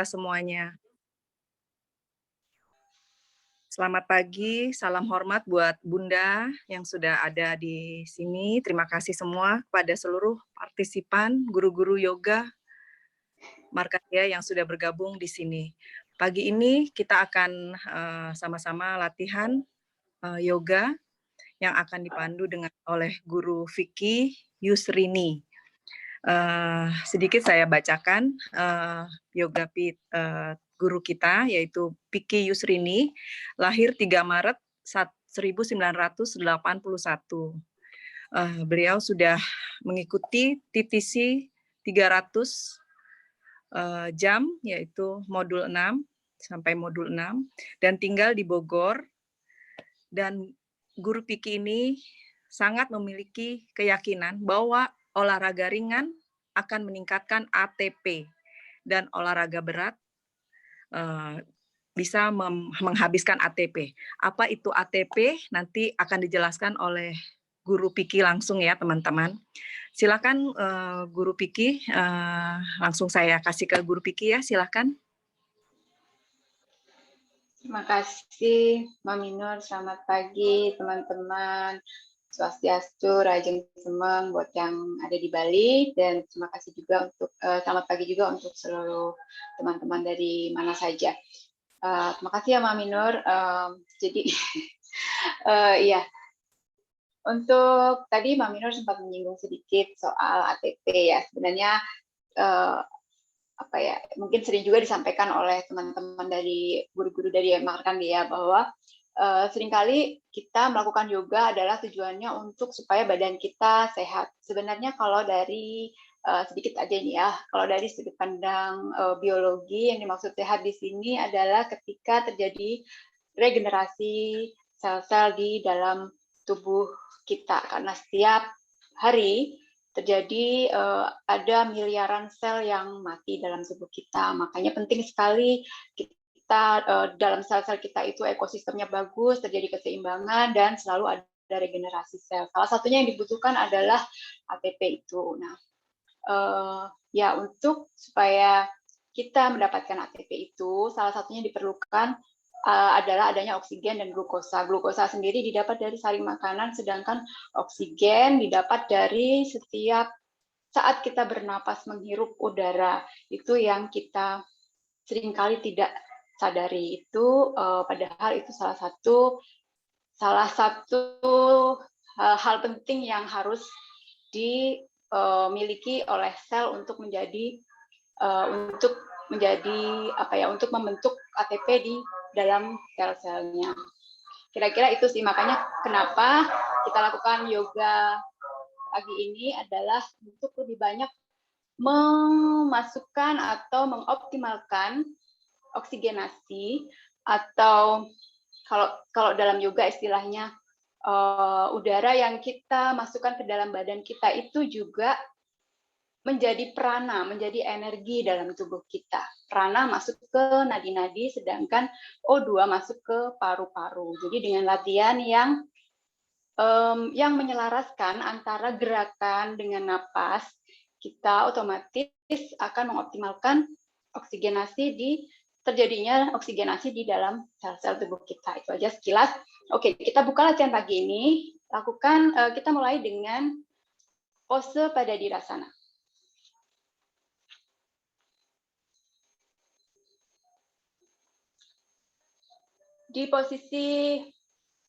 Semuanya. Selamat pagi, salam hormat buat Bunda yang sudah ada di sini. Terima kasih semua kepada seluruh partisipan, guru-guru yoga Markasya yang sudah bergabung di sini. Pagi ini kita akan sama-sama latihan yoga yang akan dipandu oleh Guru Vicky Yusrini. Sedikit saya bacakan yoga guru kita, yaitu Vicky Yusrini, lahir 3 Maret 1981. Beliau sudah mengikuti TTC 300 jam, yaitu modul 6 sampai modul 6, dan tinggal di Bogor. Dan Guru Vicky ini sangat memiliki keyakinan bahwa olahraga ringan akan meningkatkan ATP dan olahraga berat bisa menghabiskan ATP. Apa itu ATP? Nanti akan dijelaskan oleh Guru Vicky langsung ya teman-teman. Silakan Guru Vicky, langsung saya kasih ke Guru Vicky ya, silakan. Terima kasih, Mami Nur. Selamat pagi, teman-teman. Swastiastu, Rajeng Semeng buat yang ada di Bali, dan terima kasih juga untuk selamat pagi juga untuk seluruh teman-teman dari mana saja. Terima kasih ya, Mami Nur. Jadi, ya, untuk tadi Mami Nur sempat menyinggung sedikit soal ATP ya. Sebenarnya apa ya, mungkin sering juga disampaikan oleh teman-teman dari guru-guru dari Markandeya bahwa seringkali kita melakukan yoga adalah tujuannya untuk supaya badan kita sehat. Sebenarnya kalau dari sedikit aja nih ya, kalau dari sudut pandang biologi, yang dimaksud sehat di sini adalah ketika terjadi regenerasi sel-sel di dalam tubuh kita, karena setiap hari terjadi ada miliaran sel yang mati dalam tubuh kita. Makanya penting sekali kita dalam sel-sel kita itu ekosistemnya bagus, terjadi keseimbangan, dan selalu ada regenerasi sel. Salah satunya yang dibutuhkan adalah ATP itu. Nah, ya untuk supaya kita mendapatkan ATP itu, salah satunya diperlukan adalah adanya oksigen dan glukosa. Glukosa sendiri didapat dari sari makanan, sedangkan oksigen didapat dari setiap saat kita bernapas menghirup udara. Itu yang kita seringkali tidak sadari. Itu padahal itu salah satu hal penting yang harus dimiliki oleh sel untuk menjadi untuk membentuk ATP di dalam sel-selnya. Kira-kira itu sih, makanya kenapa kita lakukan yoga pagi ini adalah untuk lebih banyak memasukkan atau mengoptimalkan oksigenasi, atau kalau dalam yoga istilahnya udara yang kita masukkan ke dalam badan kita itu juga menjadi prana, menjadi energi dalam tubuh kita. Prana masuk ke nadi-nadi, sedangkan O2 masuk ke paru-paru. Jadi dengan latihan yang menyelaraskan antara gerakan dengan napas, kita otomatis akan mengoptimalkan terjadinya oksigenasi di dalam sel-sel tubuh kita. Itu aja sekilas. Oke, kita buka latihan pagi ini. Kita mulai dengan pose pada dirasana. Di posisi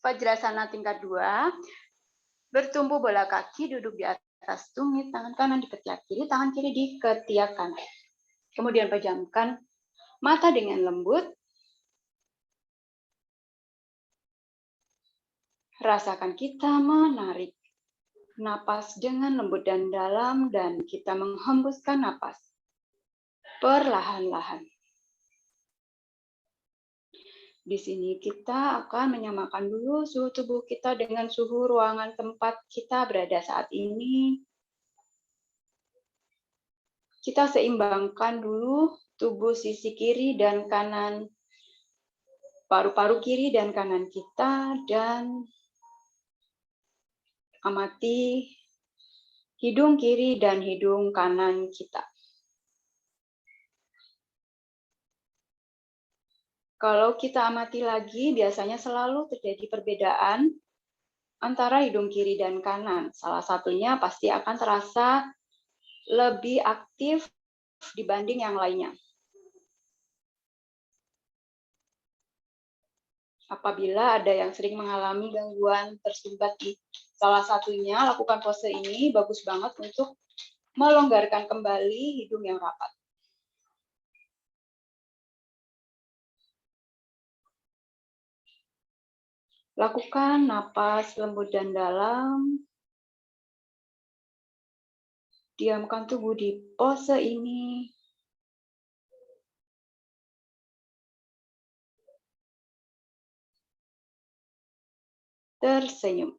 Vajrasana tingkat 2, bertumpu bola kaki, duduk di atas tumit, tangan kanan di ketiak kiri, tangan kiri di ketiak kanan. Kemudian pejamkan mata dengan lembut. Rasakan kita menarik napas dengan lembut dan dalam, dan kita menghembuskan napas perlahan-lahan. Di sini kita akan menyamakan dulu suhu tubuh kita dengan suhu ruangan tempat kita berada saat ini. Kita seimbangkan dulu tubuh sisi kiri dan kanan, paru-paru kiri dan kanan kita, dan amati hidung kiri dan hidung kanan kita. Kalau kita amati lagi, biasanya selalu terjadi perbedaan antara hidung kiri dan kanan. Salah satunya pasti akan terasa lebih aktif dibanding yang lainnya. Apabila ada yang sering mengalami gangguan tersumbat di salah satunya, lakukan pose ini bagus banget untuk melonggarkan kembali hidung yang rapat. Lakukan napas lembut dan dalam. Diamkan tubuh di pose ini. Tersenyum.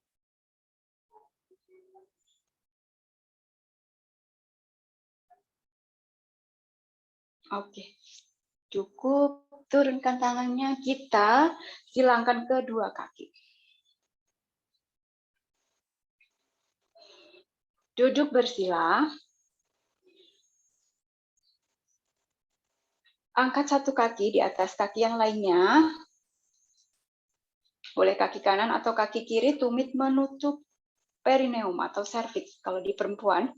Oke, cukup. Turunkan tangannya. Kita silangkan kedua kaki. Duduk bersila. Angkat satu kaki di atas kaki yang lainnya. Boleh kaki kanan atau kaki kiri, tumit menutup perineum atau serviks kalau di perempuan.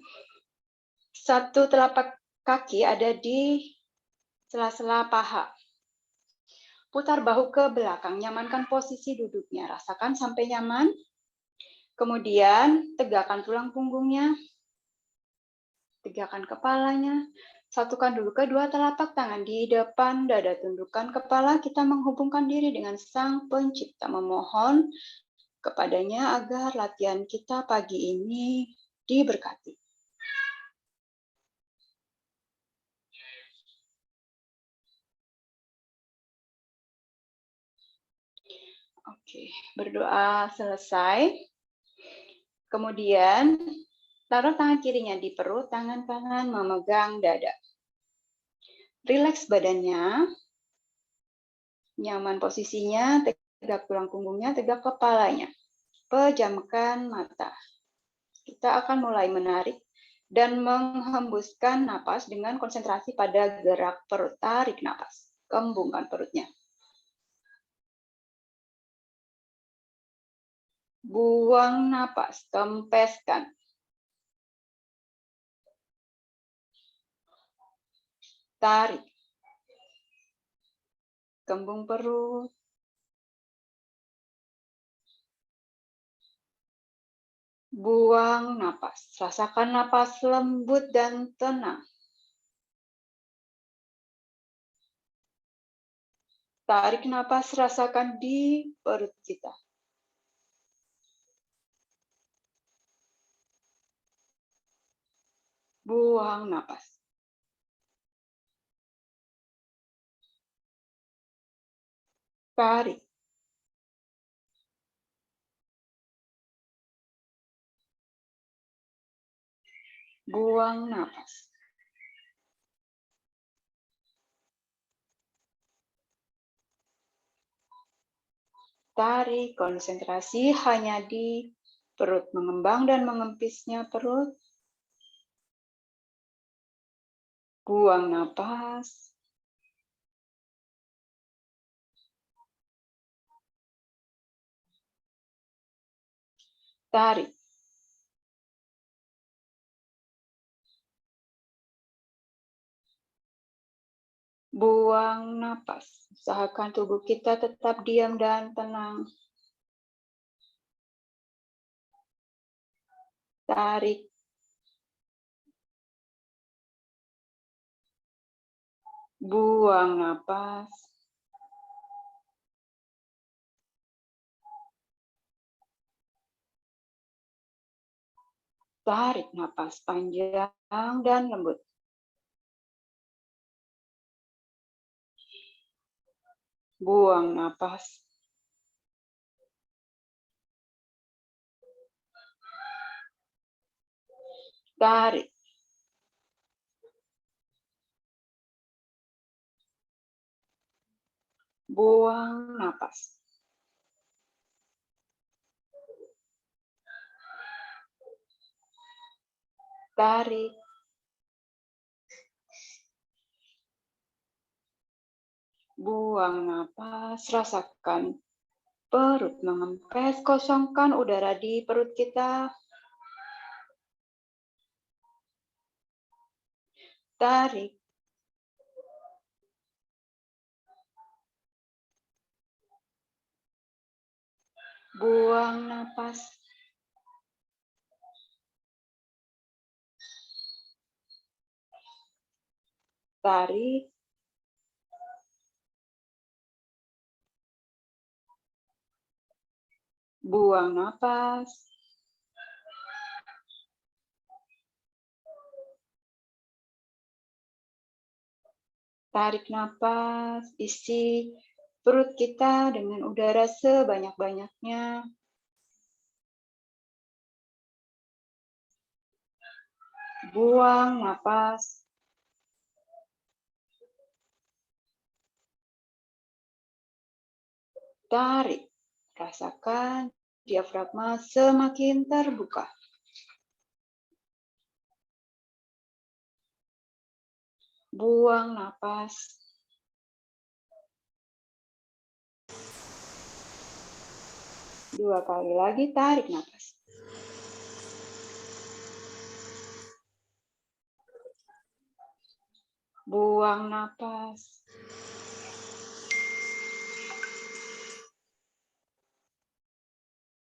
Satu telapak kaki ada di sela-sela paha. Putar bahu ke belakang, nyamankan posisi duduknya. Rasakan sampai nyaman. Kemudian tegakkan tulang punggungnya. Tegakkan kepalanya. Satukan dulu kedua telapak tangan di depan dada, tundukkan kepala, kita menghubungkan diri dengan Sang Pencipta, memohon kepadanya agar latihan kita pagi ini diberkati. Oke, berdoa selesai. Kemudian taruh tangan kirinya di perut, tangan kanan memegang dada. Rileks badannya, nyaman posisinya, tegak tulang punggungnya, tegak kepalanya. Pejamkan mata. Kita akan mulai menarik dan menghembuskan napas dengan konsentrasi pada gerak perut. Tarik napas, kembungkan perutnya. Buang napas, kempeskan. Tarik. Kembung perut. Buang napas. Rasakan napas lembut dan tenang. Tarik napas, rasakan di perut kita. Buang napas. Tarik. Buang napas. Tarik, konsentrasi hanya di perut, mengembang dan mengempisnya perut. Buang napas. Tarik. Buang napas. Usahakan tubuh kita tetap diam dan tenang. Tarik. Buang napas. Tarik napas panjang dan lembut. Buang napas. Tarik. Buang napas. Tarik. Buang napas, rasakan perut mengempes, kosongkan udara di perut kita. Tarik. Buang napas. Tarik. Buang napas. Tarik napas, isi perut kita dengan udara sebanyak-banyaknya. Buang napas. Tarik. Rasakan diafragma semakin terbuka. Buang napas. Dua kali lagi, tarik napas. Buang napas.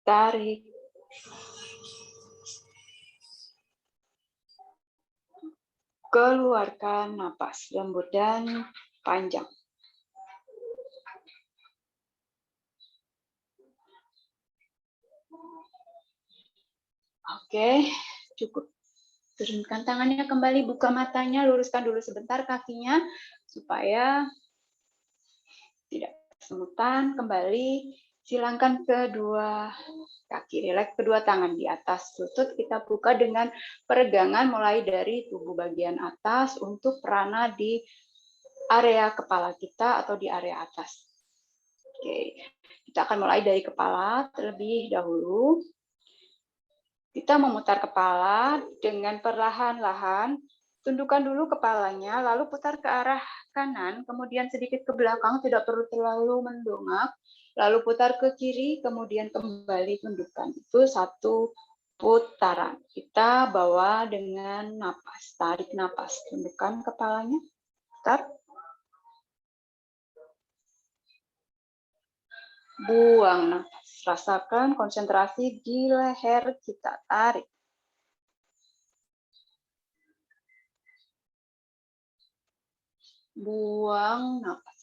Tarik. Keluarkan napas lembut dan panjang. Oke, cukup. Turunkan tangannya kembali, buka matanya, luruskan dulu sebentar kakinya supaya tidak kesemutan. Kembali, silangkan kedua kaki, rileks kedua tangan di atas lutut. Kita buka dengan peregangan mulai dari tubuh bagian atas untuk prana di area kepala kita atau di area atas. Oke, kita akan mulai dari kepala terlebih dahulu. Kita memutar kepala dengan perlahan-lahan. Tundukkan dulu kepalanya, lalu putar ke arah kanan, kemudian sedikit ke belakang, tidak perlu terlalu mendongak. Lalu putar ke kiri, kemudian kembali tundukkan. Itu satu putaran. Kita bawa dengan napas. Tarik napas, tundukkan kepalanya. Putar. Buang napas. Rasakan konsentrasi di leher kita. Tarik. Buang napas.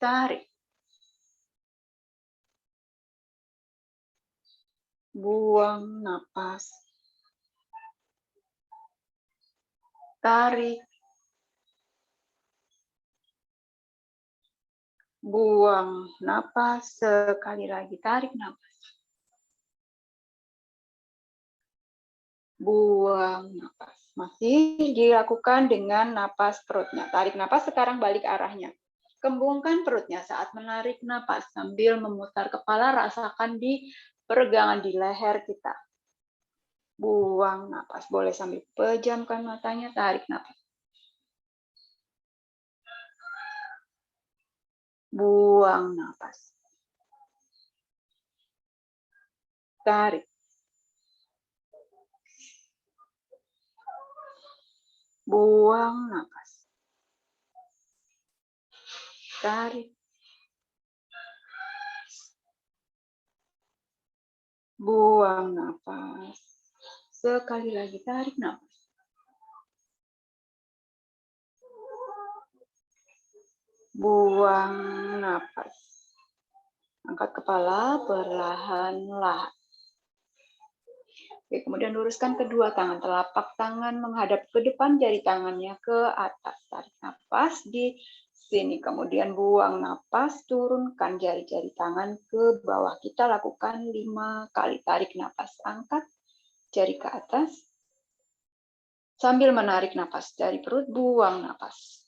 Tarik. Buang napas. Tarik. Buang napas. Sekali lagi, tarik napas. Buang napas. Masih dilakukan dengan napas perutnya. Tarik napas, sekarang balik arahnya. Kembungkan perutnya saat menarik napas. Sambil memutar kepala, rasakan di peregangan di leher kita. Buang napas. Boleh sambil pejamkan matanya, tarik napas. Buang napas. Tarik. Buang napas. Tarik. Buang napas. Sekali lagi, tarik napas. Buang napas. Angkat kepala perlahan-lahan. Oke, kemudian luruskan kedua tangan. Telapak tangan menghadap ke depan, jari tangannya ke atas. Tarik napas di sini. Kemudian buang napas, turunkan jari-jari tangan ke bawah. Kita lakukan 5 kali. Tarik napas, angkat jari ke atas. Sambil menarik napas dari perut, buang napas.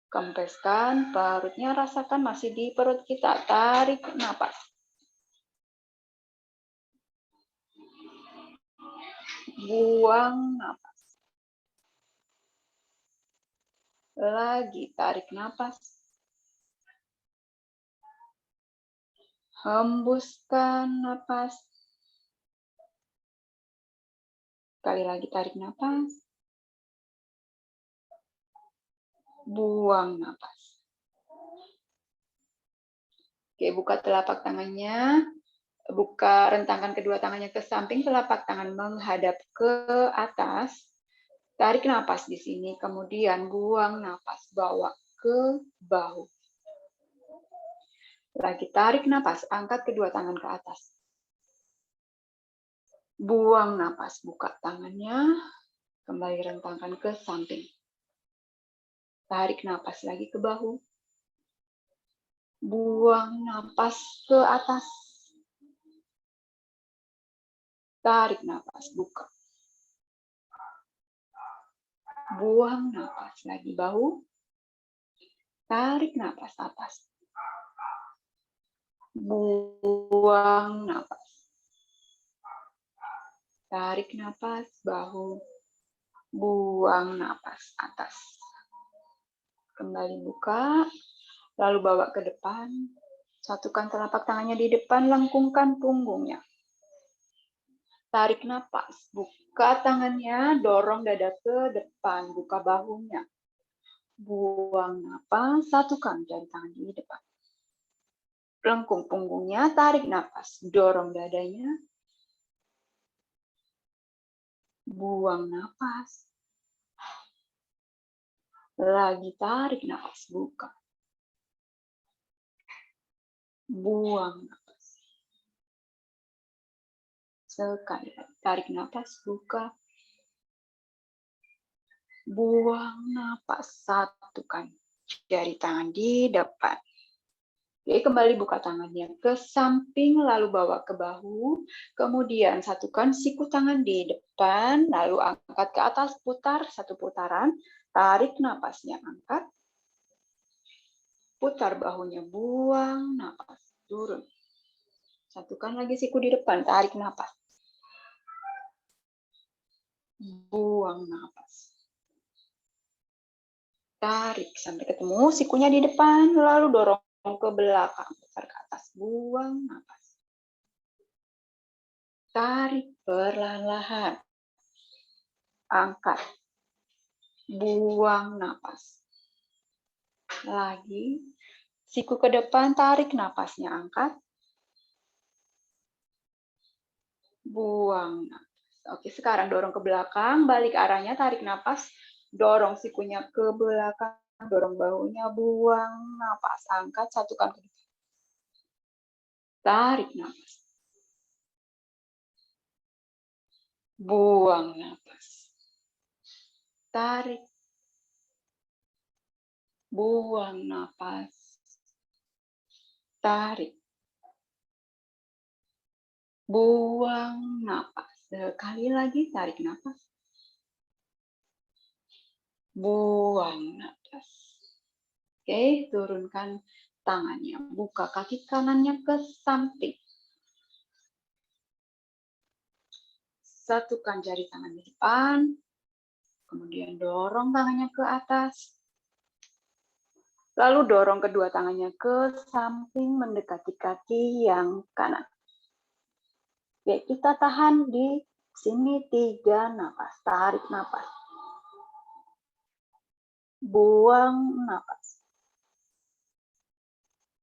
Kempeskan perutnya, rasakan masih di perut kita. Tarik napas. Buang napas. Lagi tarik napas. Hembuskan napas. Sekali lagi tarik napas. Buang napas. Oke, buka telapak tangannya. Buka, rentangkan kedua tangannya ke samping, telapak tangan menghadap ke atas. Tarik napas di sini, kemudian buang napas, bawa ke bahu. Lagi tarik napas, angkat kedua tangan ke atas. Buang napas, buka tangannya, kembali rentangkan ke samping. Tarik napas lagi ke bahu. Buang napas ke atas. Tarik napas, buka. Buang napas lagi bahu. Tarik napas atas. Buang napas. Tarik napas bahu. Buang napas atas. Kembali buka. Lalu bawa ke depan. Satukan telapak tangannya di depan, lengkungkan punggungnya. Tarik napas, buka tangannya, dorong dada ke depan, buka bahunya. Buang napas, satukan jari tangan di depan. Lengkung punggungnya, tarik napas, dorong dadanya. Buang napas. Lagi tarik napas, buka. Buang napas. Sekali lagi, tarik napas, buka. Buang napas, satukan jari tangan di depan. Oke, kembali buka tangannya ke samping, lalu bawa ke bahu. Kemudian satukan siku tangan di depan, lalu angkat ke atas, putar satu putaran. Tarik napasnya, angkat. Putar bahunya, buang napas, turun. Satukan lagi siku di depan, tarik napas. Buang napas. Tarik sampai ketemu sikunya di depan, lalu dorong ke belakang, putar ke atas, buang napas. Tarik perlahan-lahan. Angkat. Buang napas. Lagi. Siku ke depan, tarik napasnya, angkat. Buang napas. Oke, sekarang dorong ke belakang, balik arahnya, tarik napas. Dorong sikunya ke belakang, dorong bahunya, buang napas. Angkat, satukan ke depan. Tarik napas. Buang napas. Tarik. Buang napas. Tarik. Buang napas. Sekali lagi, tarik napas. Buang napas. Oke, turunkan tangannya. Buka kaki kanannya ke samping. Satukan jari tangan di depan. Kemudian dorong tangannya ke atas. Lalu dorong kedua tangannya ke samping mendekati kaki yang kanan. Oke, kita tahan di sini 3 napas. Tarik napas. Buang napas.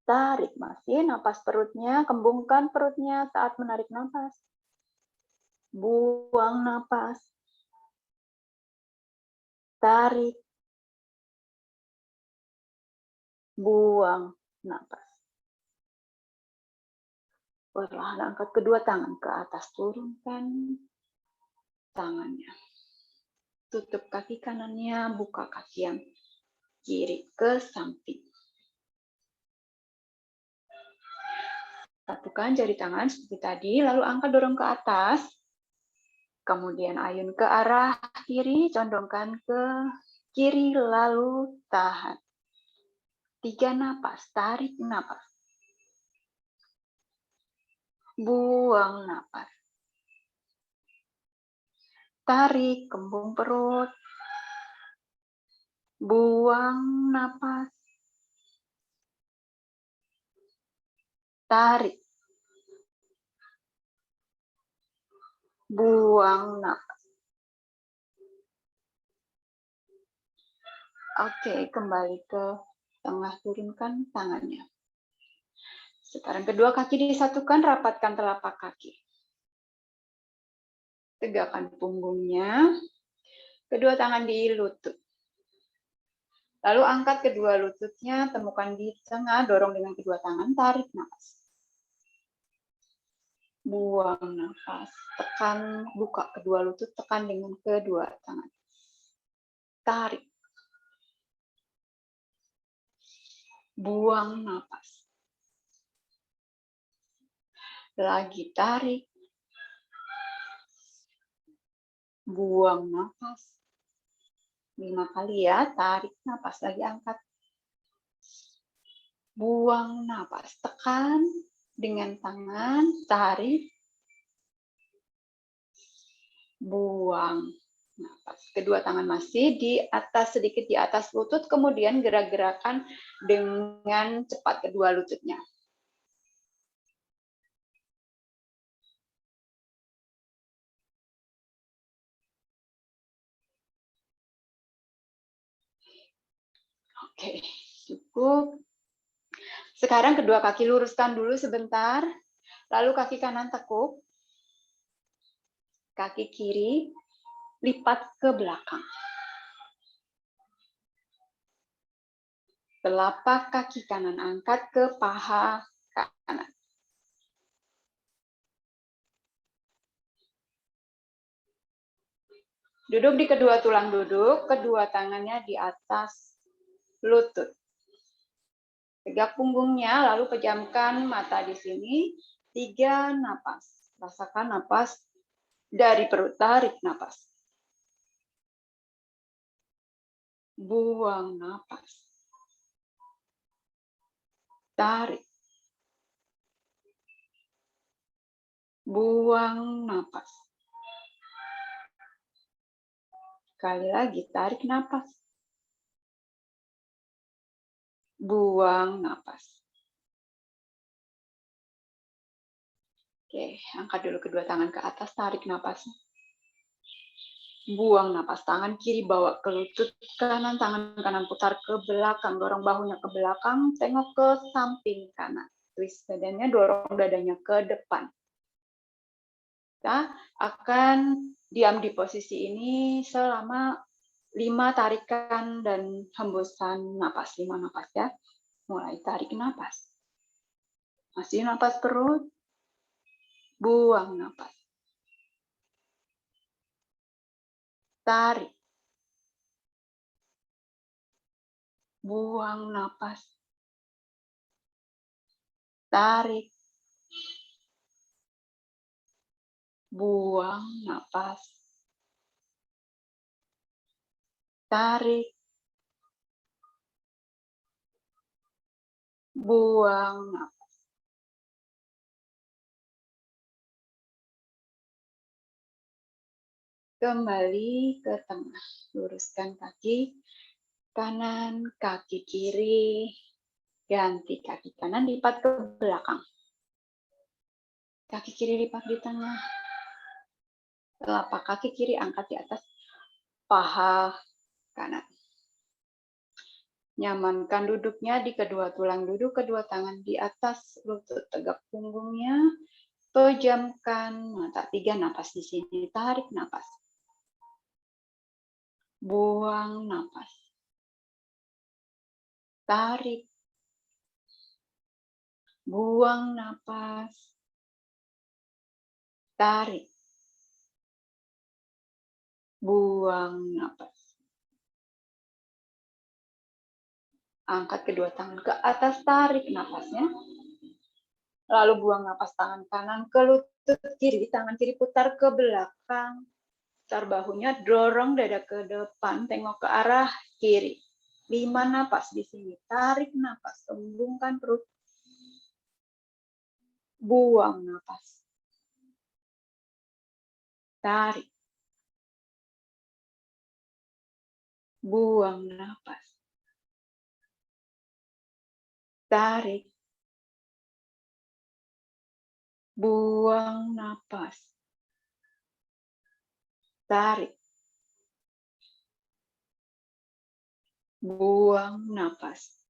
Tarik masih napas perutnya, kembungkan perutnya saat menarik napas. Buang napas. Tarik. Buang napas. Perlahan angkat kedua tangan ke atas, turunkan tangannya. Tutup kaki kanannya, buka kaki yang kiri ke samping. Satukan jari tangan seperti tadi, lalu angkat dorong ke atas. Kemudian ayun ke arah kiri, condongkan ke kiri, lalu tahan. 3 napas, tarik napas. Buang napas. Tarik, kembung perut. Buang napas. Tarik. Buang napas. Oke, kembali ke tengah, turunkan tangannya. Sekarang kedua kaki disatukan, rapatkan telapak kaki. Tegakkan punggungnya. Kedua tangan di lutut. Lalu angkat kedua lututnya, temukan di tengah, dorong dengan kedua tangan, tarik nafas. Buang nafas, tekan, buka kedua lutut, tekan dengan kedua tangan. Tarik. Buang nafas. Lagi tarik. Buang nafas. 5 kali ya, tarik nafas, lagi angkat. Buang nafas, tekan dengan tangan, tarik. Buang nafas. Kedua tangan masih di atas, sedikit di atas lutut, kemudian gerak-gerakan dengan cepat kedua lututnya. Oke, cukup. Sekarang kedua kaki luruskan dulu sebentar, lalu kaki kanan tekuk, kaki kiri lipat ke belakang. Telapak kaki kanan angkat ke paha kanan. Duduk di kedua tulang duduk, kedua tangannya di atas lutut. Tegak punggungnya, lalu pejamkan mata di sini. 3 napas. Rasakan napas dari perut, tarik napas. Buang napas. Tarik. Buang napas. Sekali lagi, tarik napas. Buang napas. Oke, angkat dulu kedua tangan ke atas, tarik napasnya. Buang napas, tangan kiri bawa ke lutut kanan, tangan kanan putar ke belakang, dorong bahunya ke belakang, tengok ke samping kanan. Twist badannya, dorong dadanya ke depan. Kita akan diam di posisi ini selama 5 tarikan dan hembusan napas, 5 napas ya. Mulai tarik napas. Masih napas perut. Buang napas. Tarik. Buang napas. Tarik. Buang napas. Tarik. Buang napas. Kembali ke tengah. Luruskan kaki kanan, kaki kiri. Ganti kaki kanan, lipat ke belakang. Kaki kiri lipat di tengah. Telapak kaki kiri angkat di atas paha kanan. Nyamankan duduknya di kedua tulang duduk, kedua tangan di atas lutut, tegak punggungnya. Pejamkan mata, 3 napas di sini. Tarik napas. Buang napas. Tarik. Buang napas. Tarik. Buang napas. Angkat kedua tangan ke atas, tarik napasnya. Lalu buang napas, tangan kanan ke lutut kiri, tangan kiri putar ke belakang. Putar bahunya, dorong dada ke depan, tengok ke arah kiri. 5 napas di sini. Tarik napas, kembungkan perut. Buang napas. Tarik. Buang napas. Tarik. Buang napas. Tarik. Buang napas.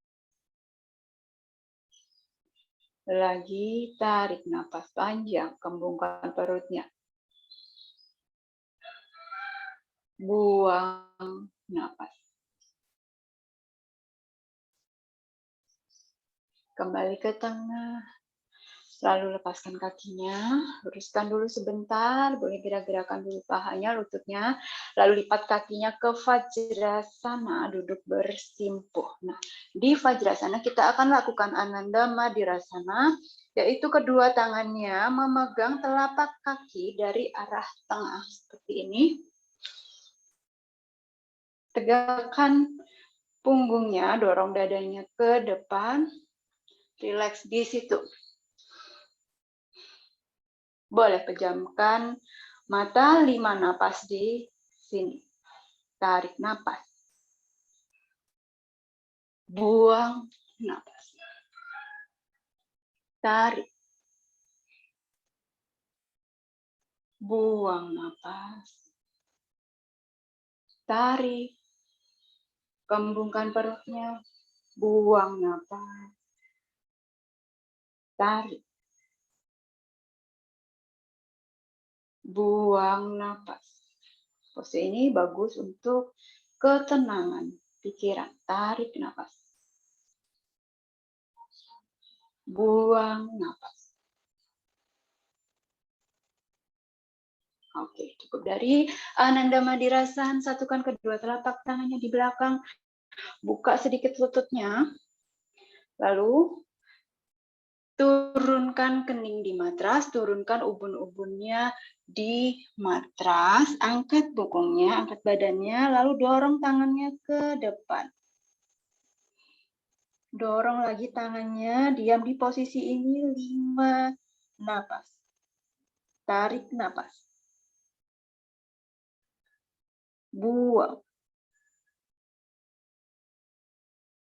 Lagi tarik napas panjang, kembungkan perutnya. Buang napas. Kembali ke tengah. Lalu lepaskan kakinya, luruskan dulu sebentar, boleh gerak-gerakan dulu pahanya, lututnya, lalu lipat kakinya ke Vajrasana, duduk bersimpuh. Nah, di Vajrasana kita akan lakukan Ananda Madirasana, yaitu kedua tangannya memegang telapak kaki dari arah tengah, seperti ini. Tegakkan punggungnya, dorong dadanya ke depan, rileks di situ. Boleh pejamkan mata, 5 napas di sini. Tarik napas. Buang napas. Tarik. Buang napas. Tarik. Kembungkan perutnya. Buang napas. Tarik. Buang napas. Pose ini bagus untuk ketenangan pikiran. Tarik napas. Buang napas. Oke, cukup dari Ananda Madirasan. Satukan kedua telapak tangannya di belakang. Buka sedikit lututnya. Lalu turunkan kening di matras, turunkan ubun-ubunnya di matras, angkat bokongnya, angkat badannya, lalu dorong tangannya ke depan. Dorong lagi tangannya, diam di posisi ini 5 napas. Tarik napas. Buang.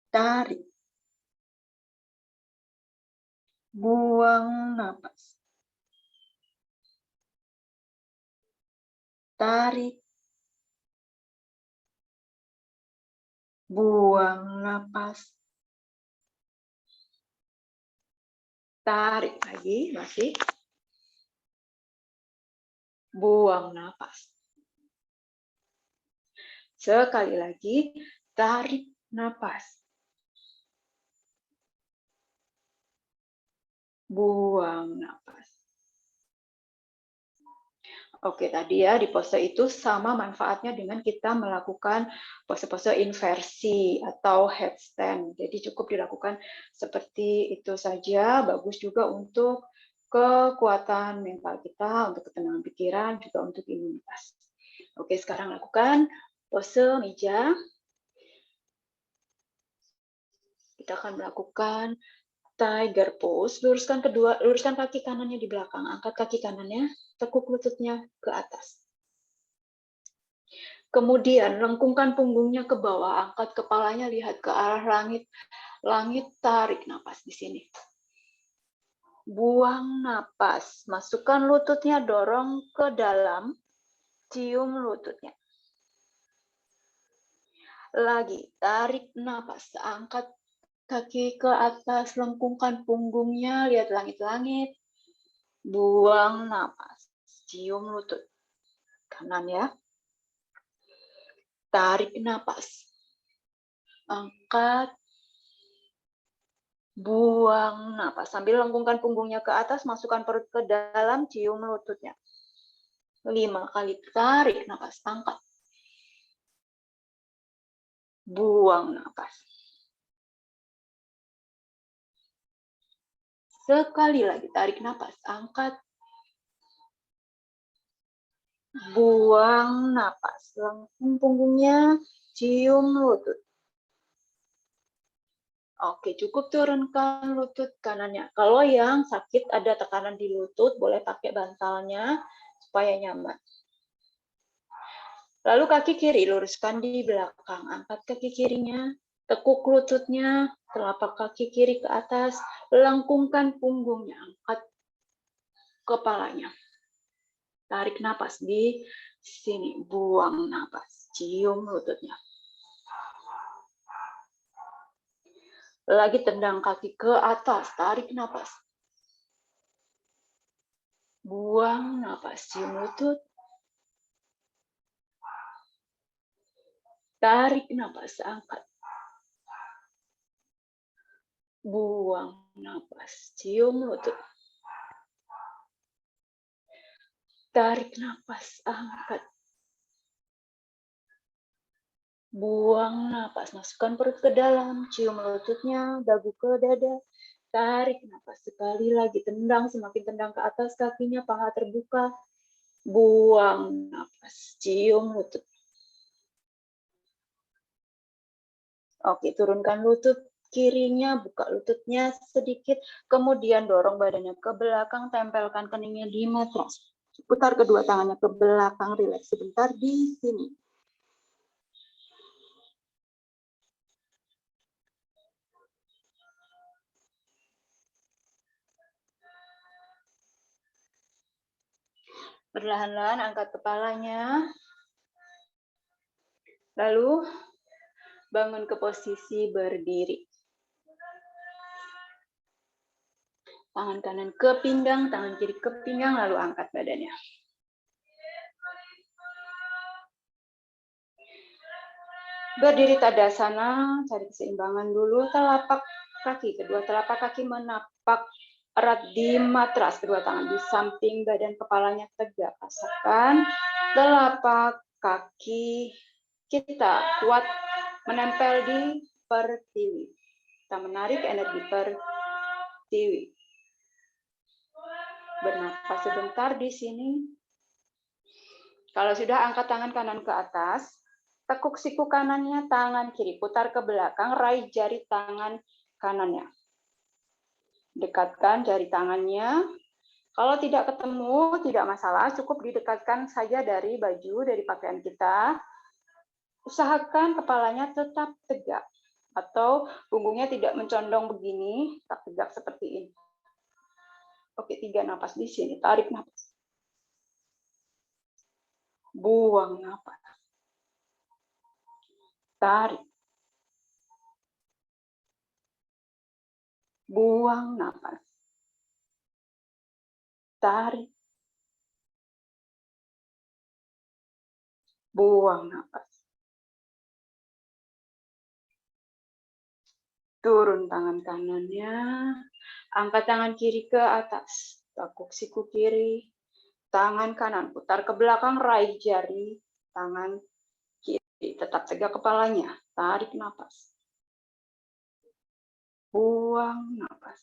Tarik. Buang napas. Tarik. Buang napas. Tarik lagi, masih. Buang napas. Sekali lagi, tarik napas. Buang napas. Oke, tadi ya di pose itu sama manfaatnya dengan kita melakukan pose-pose inversi atau headstand. Jadi cukup dilakukan seperti itu saja, bagus juga untuk kekuatan mental kita, untuk ketenangan pikiran, juga untuk imunitas. Oke, sekarang lakukan pose meja. Kita akan melakukan tiger pose. Luruskan kaki kanannya di belakang, angkat kaki kanannya, tekuk lututnya ke atas. Kemudian lengkungkan punggungnya ke bawah, angkat kepalanya, lihat ke arah langit. Langit, tarik napas di sini. Buang napas, masukkan lututnya, dorong ke dalam, cium lututnya. Lagi, tarik napas, angkat kaki ke atas, lengkungkan punggungnya, lihat langit-langit. Buang napas, cium lutut. Kanan ya. Tarik napas. Angkat. Buang napas. Sambil lengkungkan punggungnya ke atas, masukkan perut ke dalam, cium lututnya. 5 kali tarik napas, angkat. Buang napas. Sekali lagi tarik napas, angkat. Buang napas. Lengkung punggungnya, cium lutut. Oke, cukup turunkan lutut kanannya. Kalau yang sakit ada tekanan di lutut, boleh pakai bantalnya supaya nyaman. Lalu kaki kiri luruskan di belakang. Angkat kaki kirinya, tekuk lututnya, telapak kaki kiri ke atas, lengkungkan punggungnya, angkat kepalanya. Tarik napas di sini, buang napas, cium lututnya. Lagi tendang kaki ke atas, tarik napas. Buang napas, cium lutut. Tarik napas, angkat. Buang napas, cium lutut. Tarik napas, angkat. Buang napas, masukkan perut ke dalam, cium lututnya, dagu ke dada. Tarik napas sekali lagi, tendang, semakin tendang ke atas kakinya, paha terbuka. Buang napas, cium lutut. Oke, turunkan lutut kirinya, buka lututnya sedikit, kemudian dorong badannya ke belakang, tempelkan keningnya di matras. Putar kedua tangannya ke belakang, rileks sebentar di sini. Perlahan-lahan angkat kepalanya. Lalu bangun ke posisi berdiri. Tangan kanan ke pinggang, tangan kiri ke pinggang, lalu angkat badannya. Berdiri tadasana, cari keseimbangan dulu. Telapak kaki, kedua telapak kaki menapak erat di matras. Kedua tangan di samping badan, kepalanya tegak. Rasakan telapak kaki kita kuat menempel di pertiwi. Kita menarik energi pertiwi. Bernapas sebentar di sini. Kalau sudah, angkat tangan kanan ke atas. Tekuk siku kanannya, tangan kiri. Putar ke belakang, raih jari tangan kanannya. Dekatkan jari tangannya. Kalau tidak ketemu, tidak masalah. Cukup didekatkan saja dari baju, dari pakaian kita. Usahakan kepalanya tetap tegak. Atau punggungnya tidak mencondong begini, tetap tegak seperti ini. Oke, 3 napas di sini. Tarik napas. Buang napas. Tarik. Buang napas. Tarik. Buang napas. Turun tangan kanannya. Angkat tangan kiri ke atas. Tekuk siku kiri. Tangan kanan putar ke belakang, raih jari tangan kiri. Tetap tegak kepalanya. Tarik napas. Buang napas.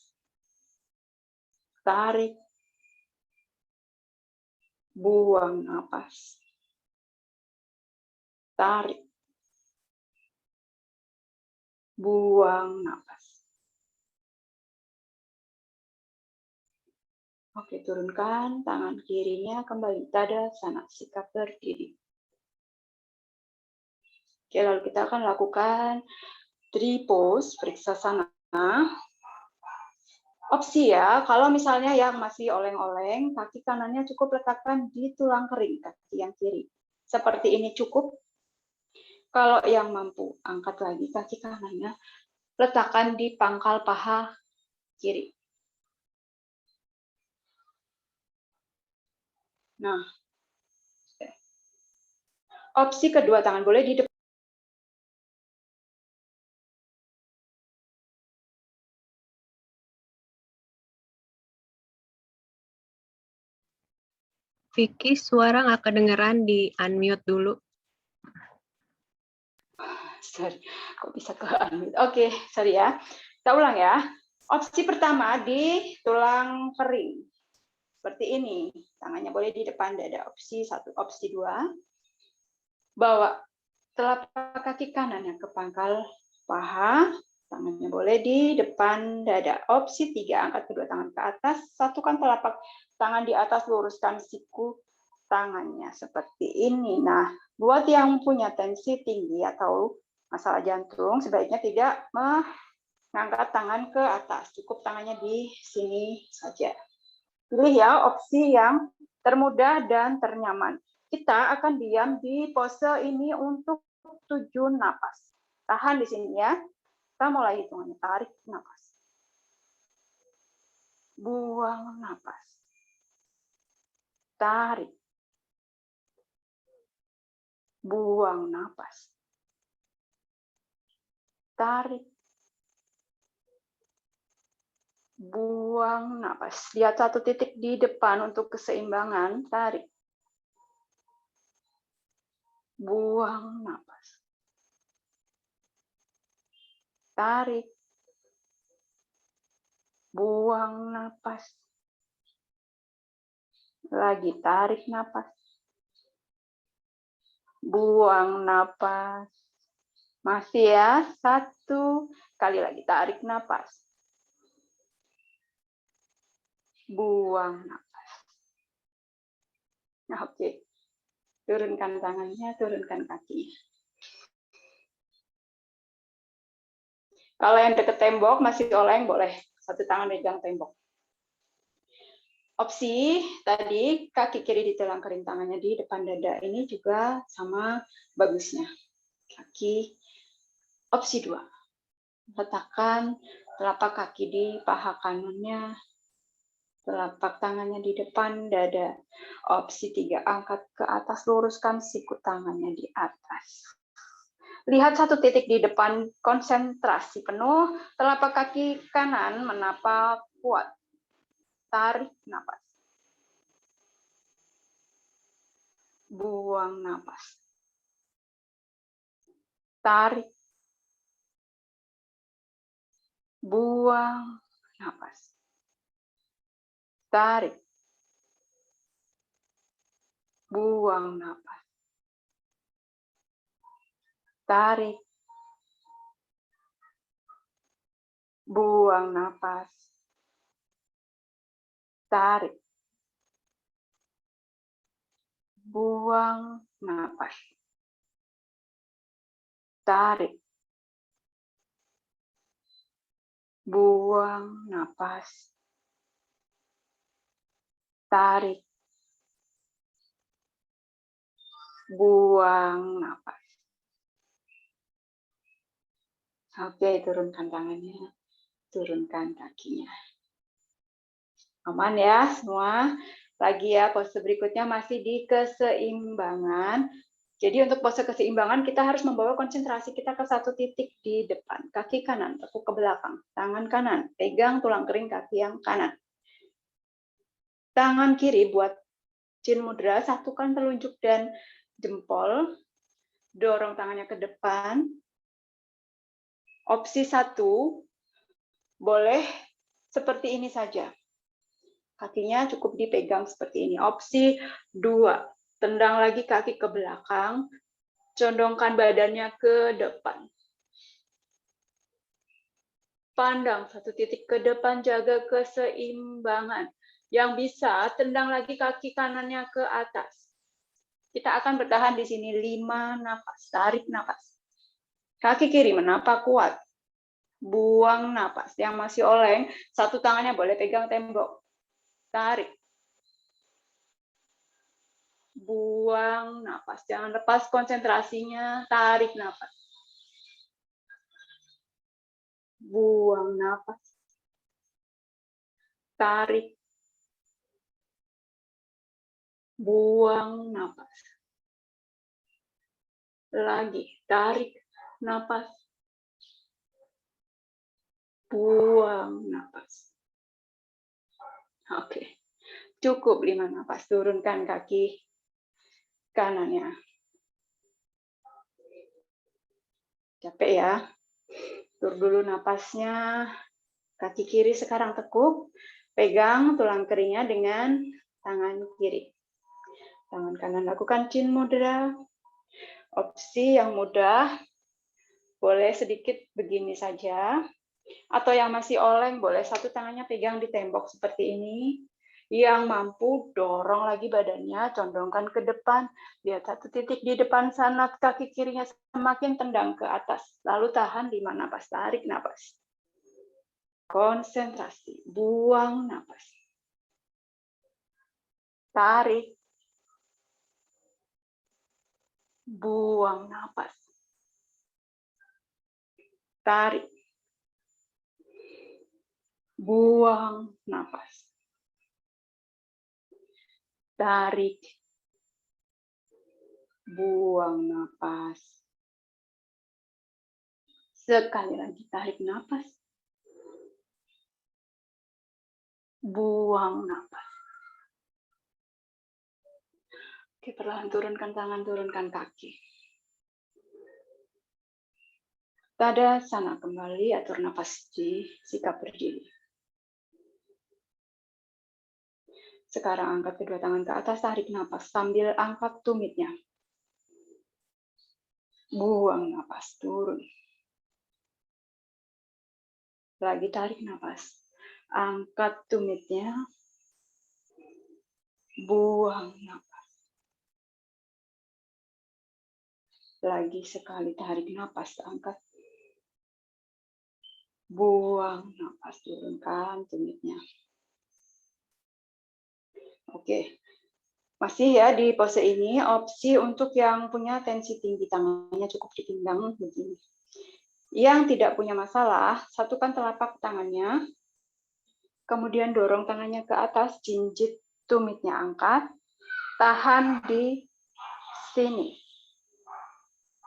Tarik. Buang napas. Tarik. Buang napas. Oke, turunkan tangan kirinya kembali tadasana, sikap berdiri. Oke, lalu kita akan lakukan tripos, periksa sana. Opsi ya, kalau misalnya yang masih oleng-oleng, kaki kanannya cukup letakkan di tulang kering, kaki yang kiri. Seperti ini cukup. Kalau yang mampu, angkat lagi kaki kanannya, letakkan di pangkal paha kiri. Nah, opsi kedua tangan boleh di depan. Vicky, suara nggak kedengeran, di unmute dulu. Sorry, kok bisa ke unmute? Oke, sorry ya. Kita ulang ya. Opsi pertama di tulang kering. Seperti ini. Tangannya boleh di depan dada. Opsi 1. Opsi 2. Bawa telapak kaki kanannya ke pangkal paha. Tangannya boleh di depan dada. Opsi 3. Angkat kedua tangan ke atas. Satukan telapak tangan di atas, luruskan siku tangannya seperti ini. Nah, buat yang punya tensi tinggi atau masalah jantung, sebaiknya tidak mengangkat tangan ke atas. Cukup tangannya di sini saja. Pilih ya opsi yang termudah dan ternyaman. Kita akan diam di pose ini untuk 7 napas. Tahan di sini ya. Kita mulai hitungannya. Tarik napas. Buang napas. Tarik. Buang napas. Tarik. Buang napas. Lihat satu titik di depan untuk keseimbangan. Tarik. Buang napas. Tarik. Buang napas. Lagi tarik napas. Buang napas. Masih ya, 1 kali lagi tarik napas. Buang napas. Nah, oke. Turunkan tangannya, turunkan kakinya. Kalau yang dekat tembok masih oleng, boleh. 1 tangan pegang tembok. Opsi tadi, kaki kiri ditelang kering, tangannya di depan dada. Ini juga sama bagusnya. Opsi 2. Letakkan telapak kaki di paha kanannya, telapak tangannya di depan dada. Opsi 3, angkat ke atas, luruskan siku tangannya di atas. Lihat satu titik di depan, konsentrasi penuh, telapak kaki kanan menapa kuat. Tarik napas. Buang napas. Tarik. Buang napas. Tarik. Buang napas. Tarik. Buang napas. Tarik. Buang napas. Tarik. Buang napas. Tarik. Buang napas. Oke, turunkan tangannya. Turunkan kakinya. Aman ya semua? Lagi ya, pose berikutnya masih di keseimbangan. Jadi untuk pose keseimbangan kita harus membawa konsentrasi kita ke satu titik di depan. Kaki kanan tekuk ke belakang, tangan kanan pegang tulang kering kaki yang kanan. Tangan kiri buat chin mudra, satukan telunjuk dan jempol, dorong tangannya ke depan. Opsi 1 boleh seperti ini saja. Kakinya cukup dipegang seperti ini. Opsi 2, tendang lagi kaki ke belakang, condongkan badannya ke depan. Pandang satu titik ke depan, jaga keseimbangan. Yang bisa, tendang lagi kaki kanannya ke atas. Kita akan bertahan di sini 5 napas. Tarik napas. Kaki kiri menapa kuat. Buang napas. Yang masih oleng, satu tangannya boleh pegang tembok. Tarik. Buang napas. Jangan lepas konsentrasinya. Tarik napas. Buang napas. Tarik. Buang napas. Lagi. Tarik napas. Buang napas. Oke. Cukup 5 napas. Turunkan kaki kanannya. Capek ya. Tur dulu napasnya. Kaki kiri sekarang tekuk. Pegang tulang keringnya dengan tangan kiri. Tangan kanan lakukan chin mudra. Opsi yang mudah, boleh sedikit begini saja. Atau yang masih oleng, boleh satu tangannya pegang di tembok seperti ini. Yang mampu dorong lagi badannya, condongkan ke depan, lihat satu titik di depan sana, kaki kirinya semakin tendang ke atas. Lalu tahan 5 napas, tarik napas. Konsentrasi, buang napas. Tarik. Buang napas. Tarik. Buang napas. Tarik. Buang napas. Sekali lagi tarik napas. Buang napas. Oke, perlahan turunkan tangan, turunkan kaki. Tadasana kembali, atur napas di sikap berdiri. Sekarang angkat kedua tangan ke atas, tarik napas sambil angkat tumitnya. Buang napas, turun. Lagi tarik napas. Angkat tumitnya. Buang napas. Lagi sekali tarik napas, angkat. Buang napas, turunkan tumitnya. Oke. Masih ya di pose ini, opsi untuk yang punya tensi tinggi, tangannya cukup di pinggang begini. Yang tidak punya masalah, satukan telapak tangannya, kemudian dorong tangannya ke atas, jinjit tumitnya angkat, tahan di sini.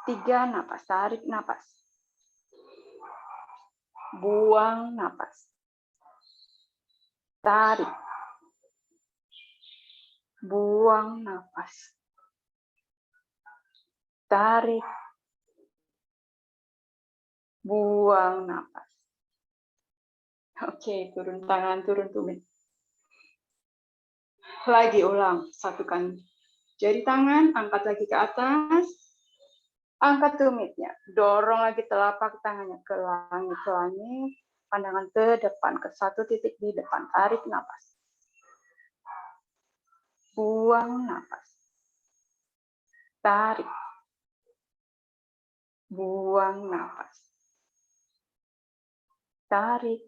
3 napas, tarik napas. Buang napas. Tarik. Buang napas. Tarik. Buang napas. Oke, turun tangan, turun tumit. Lagi ulang, satukan jari tangan, angkat lagi ke atas. Angkat tumitnya, dorong lagi telapak tangannya ke langit, pandangan ke depan, ke satu titik di depan, tarik napas. Buang napas. Tarik. Buang napas. Tarik.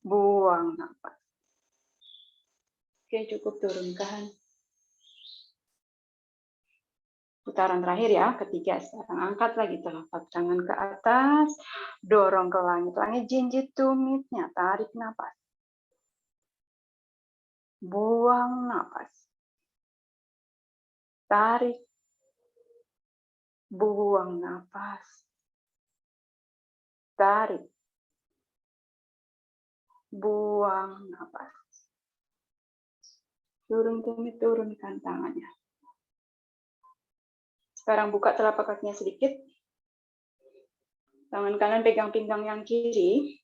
Buang napas. Oke, cukup turunkan. Putaran terakhir ya, ketiga. Sekarang angkat lagi telapak tangan ke atas, dorong ke langit, jinjit tumitnya, tarik napas. Buang napas. Tarik. Buang napas. Tarik. Buang napas. Turun tumit, turunkan tangannya. Sekarang buka telapak kakinya sedikit. Tangan kanan pegang pinggang yang kiri.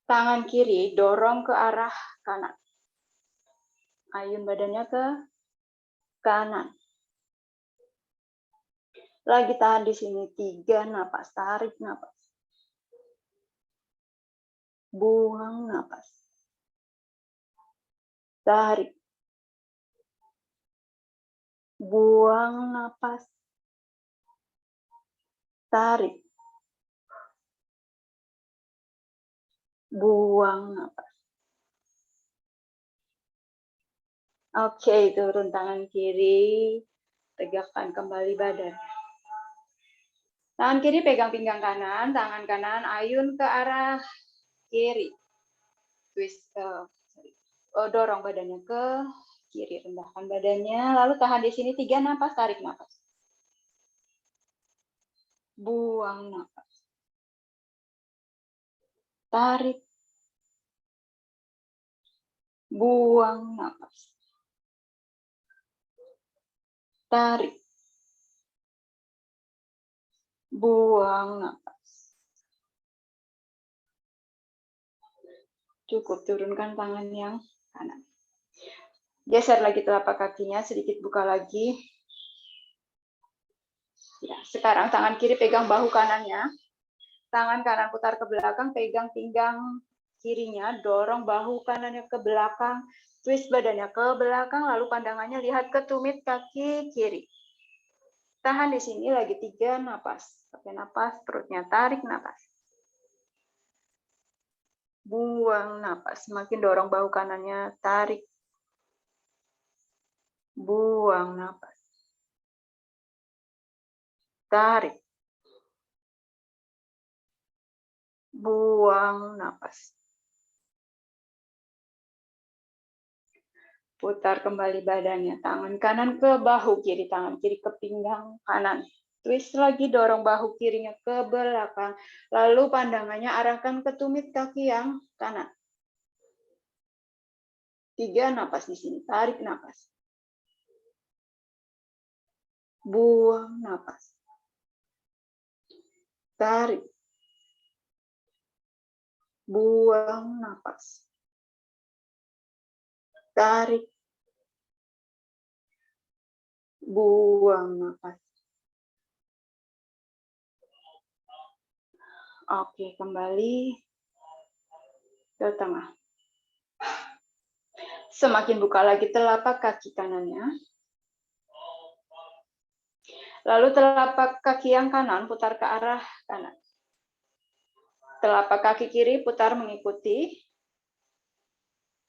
Tangan kiri dorong ke arah kanan. Ayun badannya ke kanan. Lagi tahan di sini 3 napas, tarik napas. Buang napas. Tarik. Buang napas. Tarik. Buang napas. Oke, turun tangan kiri. Tegakkan kembali badan. Tangan kiri pegang pinggang kanan, tangan kanan ayun ke arah kiri. Twist, dorong badannya ke kiri, rendahkan badannya, lalu tahan di sini 3 napas, tarik napas. Buang napas. Tarik. Buang napas. Tarik. Buang napas. Cukup, turunkan tangan yang kanan. Geser lagi telapak kakinya, sedikit buka lagi. Ya, sekarang tangan kiri pegang bahu kanannya. Tangan kanan putar ke belakang, pegang pinggang kirinya, dorong bahu kanannya ke belakang, twist badannya ke belakang, lalu pandangannya lihat ke tumit kaki kiri. Tahan di sini lagi 3 napas. Pakai napas, perutnya tarik napas. Buang napas, semakin dorong bahu kanannya, tarik. Buang napas. Tarik. Buang napas. Putar kembali badannya, tangan kanan ke bahu kiri, tangan kiri ke pinggang kanan. Twist lagi, dorong bahu kirinya ke belakang. Lalu pandangannya arahkan ke tumit kaki yang kanan. 3 napas di sini, tarik napas. Buang napas. Tarik. Buang napas. Tarik. Buang napas. Oke, kembali ke tengah. Semakin buka lagi telapak kaki kanannya. Lalu telapak kaki yang kanan putar ke arah kanan. Telapak kaki kiri putar mengikuti.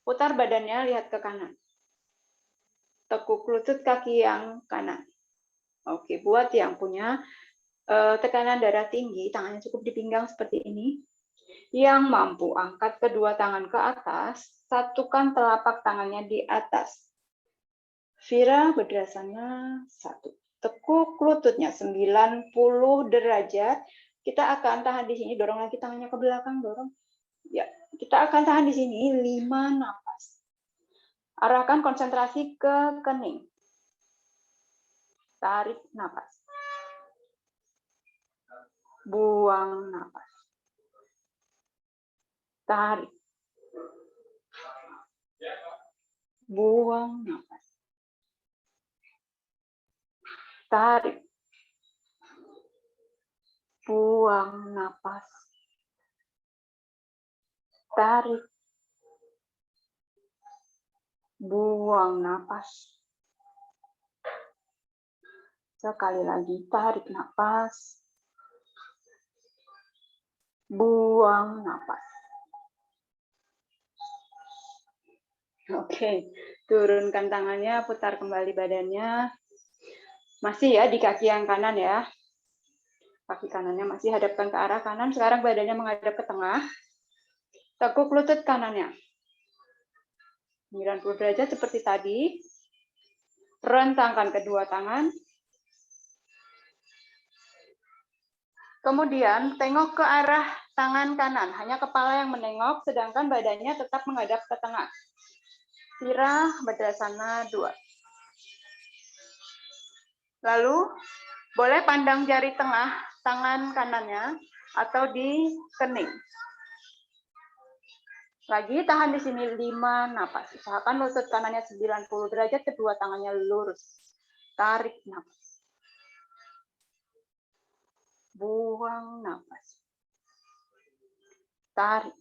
Putar badannya lihat ke kanan. Tekuk lutut kaki yang kanan. Oke, buat yang punya tekanan darah tinggi, tangannya cukup di pinggang seperti ini. Yang mampu angkat kedua tangan ke atas, satukan telapak tangannya di atas. Vira Badrasana 1. Tekuk lututnya 90 derajat. Kita akan tahan di sini, dorong lagi tangannya ke belakang, dorong. Ya, kita akan tahan di sini 5 napas. Arahkan konsentrasi ke kening. Tarik napas. Buang napas. Tarik. Buang napas. Tarik. Buang napas. Tarik. Buang napas. Sekali lagi, tarik napas. Buang napas. Oke, turunkan tangannya, putar kembali badannya. Masih ya di kaki yang kanan ya. Kaki kanannya masih hadapkan ke arah kanan. Sekarang badannya menghadap ke tengah. Tekuk lutut kanannya. 90 derajat seperti tadi. Rentangkan kedua tangan. Kemudian tengok ke arah tangan kanan. Hanya kepala yang menengok, sedangkan badannya tetap menghadap ke tengah. Vira Badrasana 2. Lalu, boleh pandang jari tengah tangan kanannya atau di kening. Lagi tahan di sini 5 napas. Usahakan lutut kanannya 90 derajat, kedua tangannya lurus. Tarik napas. Buang napas. Tarik.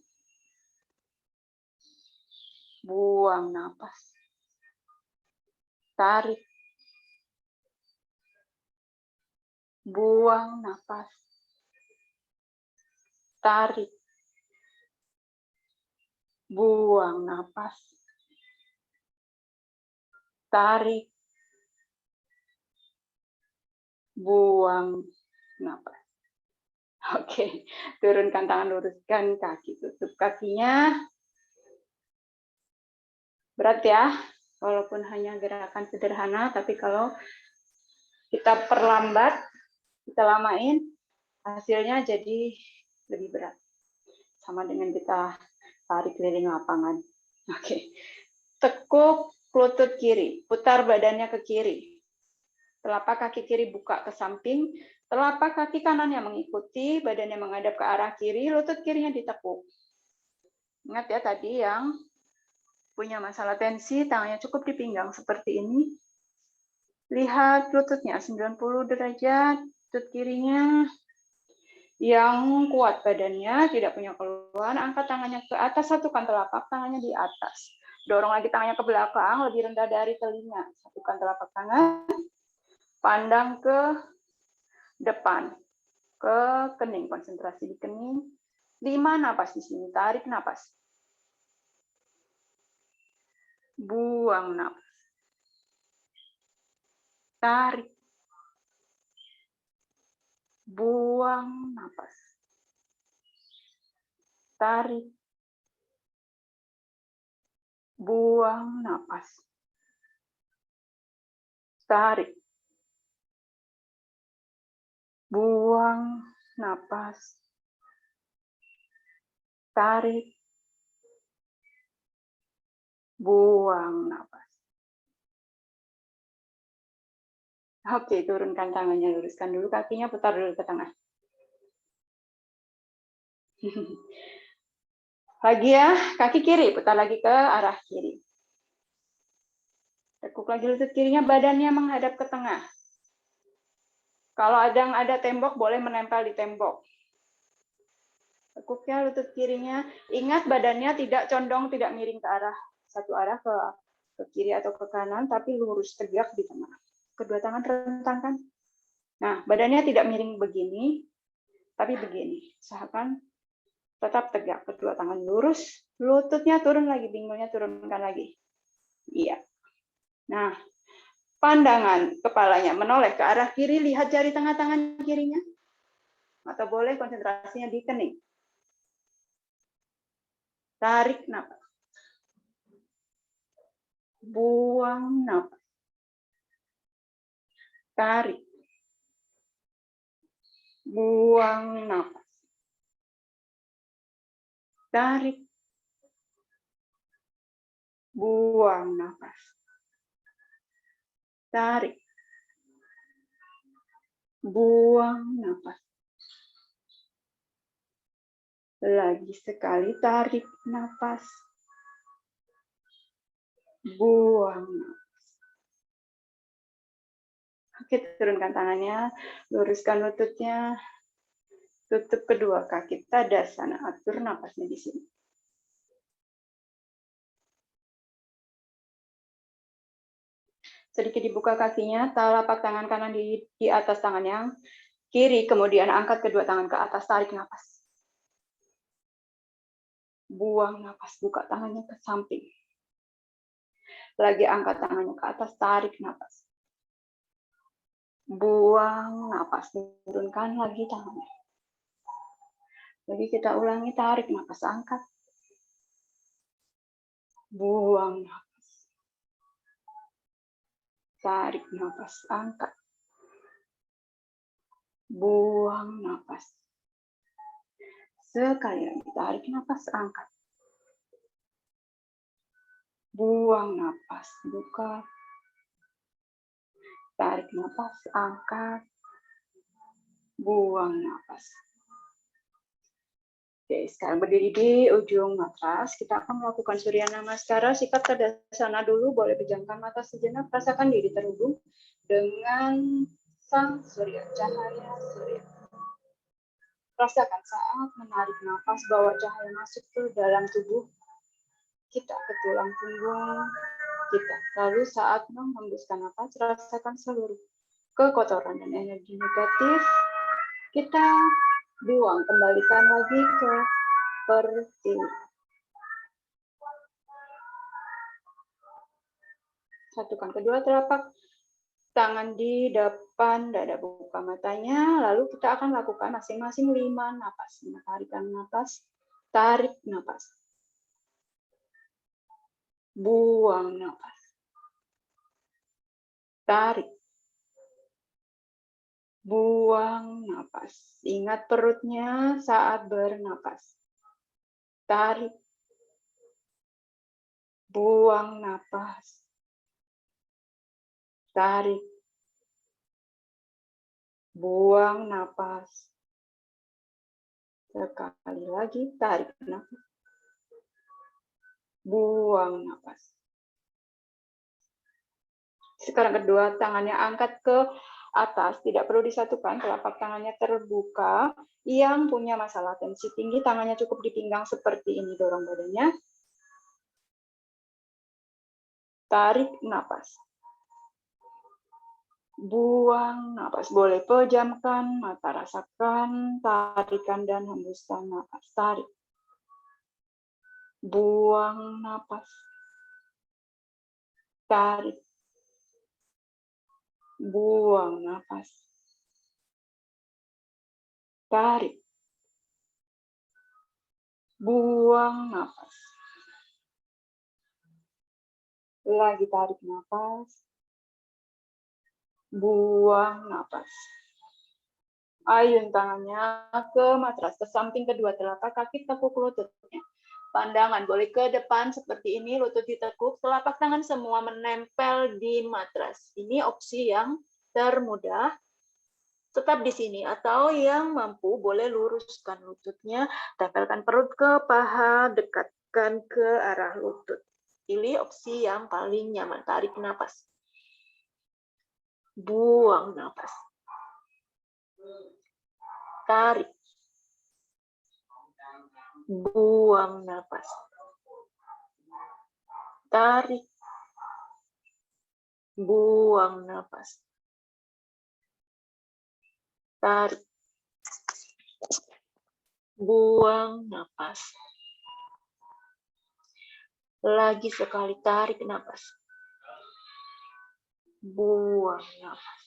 Buang napas. Tarik. Buang napas. Tarik. Buang napas. Tarik. Buang napas. Oke, turunkan tangan, luruskan kaki, tutup kakinya. Berat ya, walaupun hanya gerakan sederhana, tapi kalau kita perlambat, kita lamain, hasilnya jadi lebih berat. Sama dengan kita tarik keliling lapangan. Oke, tekuk lutut kiri, putar badannya ke kiri. Telapak kaki kiri buka ke samping, telapak kaki kanannya mengikuti, badannya menghadap ke arah kiri, lutut kirinya ditekuk. Ingat ya tadi yang punya masalah tensi, tangannya cukup di pinggang seperti ini. Lihat lututnya 90 derajat, lutut kirinya. Yang kuat badannya, tidak punya keluhan, angkat tangannya ke atas, satukan telapak tangannya di atas. Dorong lagi tangannya ke belakang, lebih rendah dari telinga. Satukan telapak tangan, pandang ke depan, ke kening, konsentrasi di kening. 5 napas di sini, tarik napas. Buang napas. Tarik. Buang napas. Tarik. Buang napas. Tarik. Buang napas. Tarik. Buang napas. Oke, turunkan tangannya, luruskan dulu kakinya, putar dulu ke tengah. Lagi ya, kaki kiri, putar lagi ke arah kiri. Tekuk lagi lutut kirinya, badannya menghadap ke tengah. Kalau ada tembok, boleh menempel di tembok. Tekuknya lutut kirinya, ingat badannya tidak condong, tidak miring ke arah satu arah ke kiri atau ke kanan, tapi lurus tegak di tengah. Kedua tangan rentangkan. Nah, badannya tidak miring begini, tapi begini. Usahakan tetap tegak, kedua tangan lurus, lututnya turun lagi, pinggulnya turunkan lagi. Iya. Nah, pandangan kepalanya menoleh ke arah kiri, lihat jari tengah tangan kirinya. Atau boleh konsentrasinya di kening. Tarik napas. Buang napas. Tarik. Buang napas. Tarik. Buang napas. Tarik. Buang napas. Lagi sekali, tarik napas. Buang napas. Oke, turunkan tangannya, luruskan lututnya, tutup kedua kaki, tadasana, atur napasnya di sini. Sedikit dibuka kakinya, telapak tangan kanan di atas tangan yang kiri, kemudian angkat kedua tangan ke atas, tarik napas. Buang napas, buka tangannya ke samping. Lagi angkat tangannya ke atas, tarik napas. Buang napas, turunkan lagi tangannya. Lagi kita ulangi, tarik napas, angkat. Buang napas. Tarik napas, angkat. Buang napas. Sekali lagi, tarik napas, angkat. Buang napas, buka. Tarik napas, angkat. Buang napas. Oke, sekarang berdiri di ujung matras. Kita akan melakukan Surya Namaskara. Sikap tadasana dulu, boleh pejamkan mata sejenak. Rasakan diri terhubung dengan sang surya, cahaya surya. Rasakan saat menarik nafas, bawa cahaya masuk ke dalam tubuh kita, ke tulang punggung kita. Lalu saat menghembuskan nafas, rasakan seluruh kekotoran dan energi negatif kita buang, kembalikan lagi ke pertiwi. Satukan kedua telapak tangan di depan dada, buka matanya, lalu kita akan lakukan masing-masing 5 napas. Tarikan napas, tarik napas. Buang napas. Tarik. Buang napas. Ingat perutnya saat bernapas. Tarik. Buang napas. Tarik. Buang napas. Sekali lagi, tarik napas. Buang napas. Sekarang kedua tangannya angkat ke atas tidak perlu disatukan, telapak tangannya terbuka. Yang punya masalah tensi tinggi, tangannya cukup di pinggang seperti ini, dorong badannya. Tarik napas. Buang napas. Boleh pejamkan mata, rasakan tarikan dan hembuskan napas. Tarik. Buang napas. Tarik. Buang napas. Tarik. Buang napas. Lagi tarik napas. Buang napas. Ayun tangannya ke matras, ke samping kedua telapak kaki, tekuk lututnya. Pandangan boleh ke depan seperti ini, lutut ditekuk, telapak tangan semua menempel di matras. Ini opsi yang termudah. Tetap di sini, atau yang mampu boleh luruskan lututnya, tempelkan perut ke paha, dekatkan ke arah lutut. Pilih opsi yang paling nyaman. Tarik napas. Buang napas. Tarik. Buang napas. Tarik. Buang napas. Tarik. Buang napas. Lagi sekali, tarik napas. Buang napas.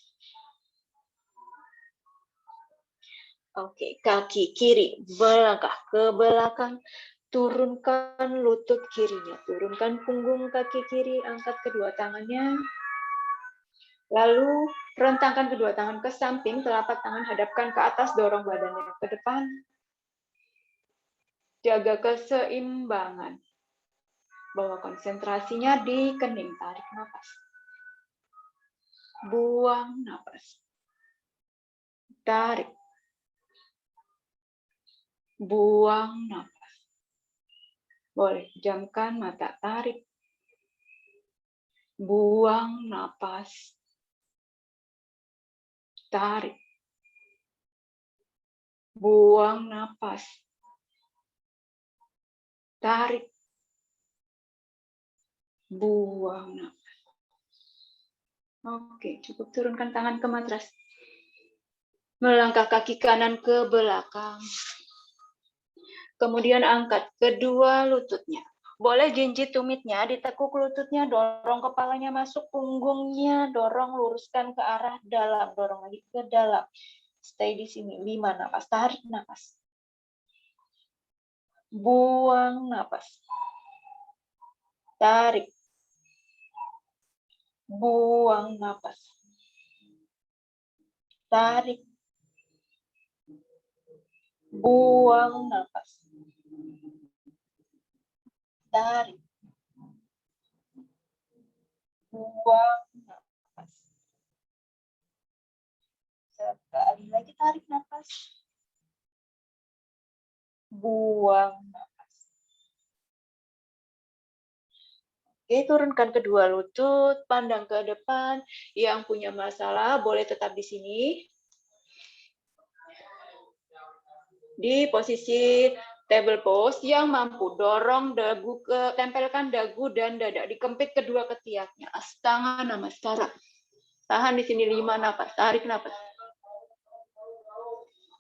Oke, kaki kiri melangkah ke belakang, turunkan lutut kirinya, turunkan punggung kaki kiri, angkat kedua tangannya, lalu rentangkan kedua tangan ke samping, telapak tangan hadapkan ke atas, dorong badannya ke depan, jaga keseimbangan, bawa konsentrasinya di kening, tarik napas, buang napas, tarik. Buang napas. Boleh jamkan mata, tarik. Buang napas. Tarik. Buang napas. Tarik. Buang napas. Oke, cukup turunkan tangan ke matras. Melangkah kaki kanan ke belakang. Kemudian angkat kedua lututnya. Boleh jinjit tumitnya, ditekuk lututnya, dorong kepalanya masuk, punggungnya, dorong luruskan ke arah dalam, dorong lagi ke dalam. Stay di sini, 5 napas, tarik napas. Buang napas. Tarik. Buang napas. Tarik. Buang napas. Tarik. Buang napas. Sekali lagi tarik napas. Buang napas. Oke, turunkan kedua lutut, pandang ke depan. Yang punya masalah boleh tetap di sini. Di posisi table pose, yang mampu dorong dagu ke, tempelkan dagu dan dada, dikempit kedua ketiaknya. Astanga Namaskara. Tahan di sini 5 napas, tarik napas.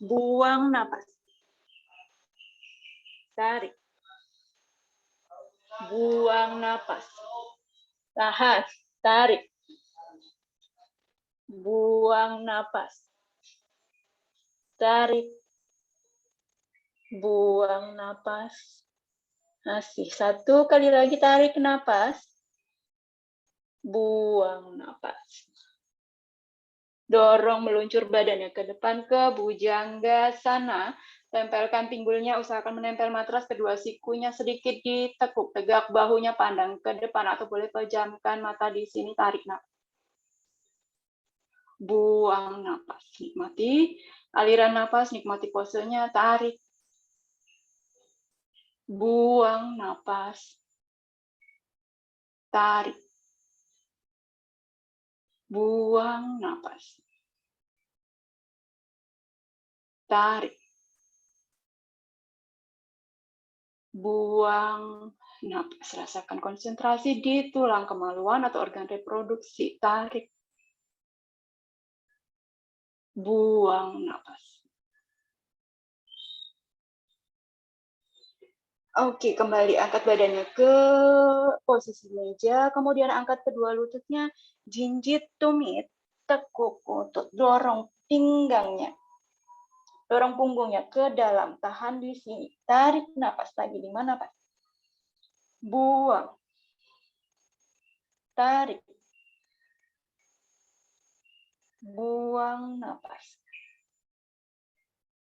Buang napas. Tarik. Buang napas. Tahan, tarik. Buang napas. Tarik. Buang napas. Masih 1 kali lagi, tarik napas. Buang napas. Dorong meluncur badannya ke depan ke Bhujangasana. Tempelkan pinggulnya, usahakan menempel matras, kedua sikunya sedikit ditekuk. Tegak bahunya, pandang ke depan atau boleh pejamkan mata di sini, tarik napas. Buang napas. Nikmati aliran napas, nikmati posenya, tarik. Buang napas. Tarik. Buang napas. tarik, buang napas, rasakan konsentrasi di tulang kemaluan atau organ reproduksi, tarik, buang napas. Oke, kembali angkat badannya ke posisi meja, kemudian angkat kedua lututnya, jinjit tumit, tekuk lutut, dorong pinggangnya, dorong punggungnya ke dalam, tahan di sini, tarik napas lagi, 5 napas, buang, tarik, buang napas,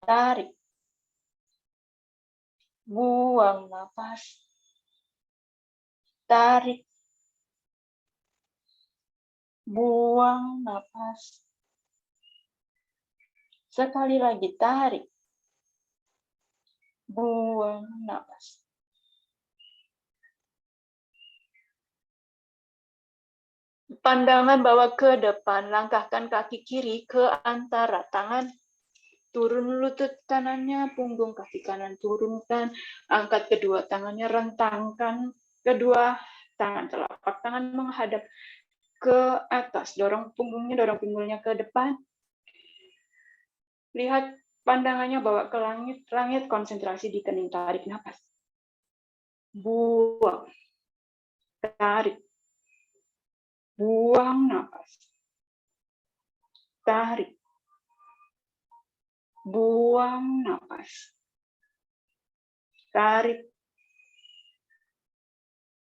tarik, buang napas, tarik, buang napas. Sekali lagi, tarik, buang napas. Pandangan bawa ke depan, langkahkan kaki kiri ke antara tangan. Turun lutut kanannya, punggung kaki kanan turunkan, angkat kedua tangannya, rentangkan kedua tangan, telapak tangan menghadap ke atas, dorong pinggulnya ke depan. Lihat pandangannya bawa ke langit, langit konsentrasi di kening, tarik nafas. Buang, tarik, buang nafas. Tarik, buang nafas. Tarik,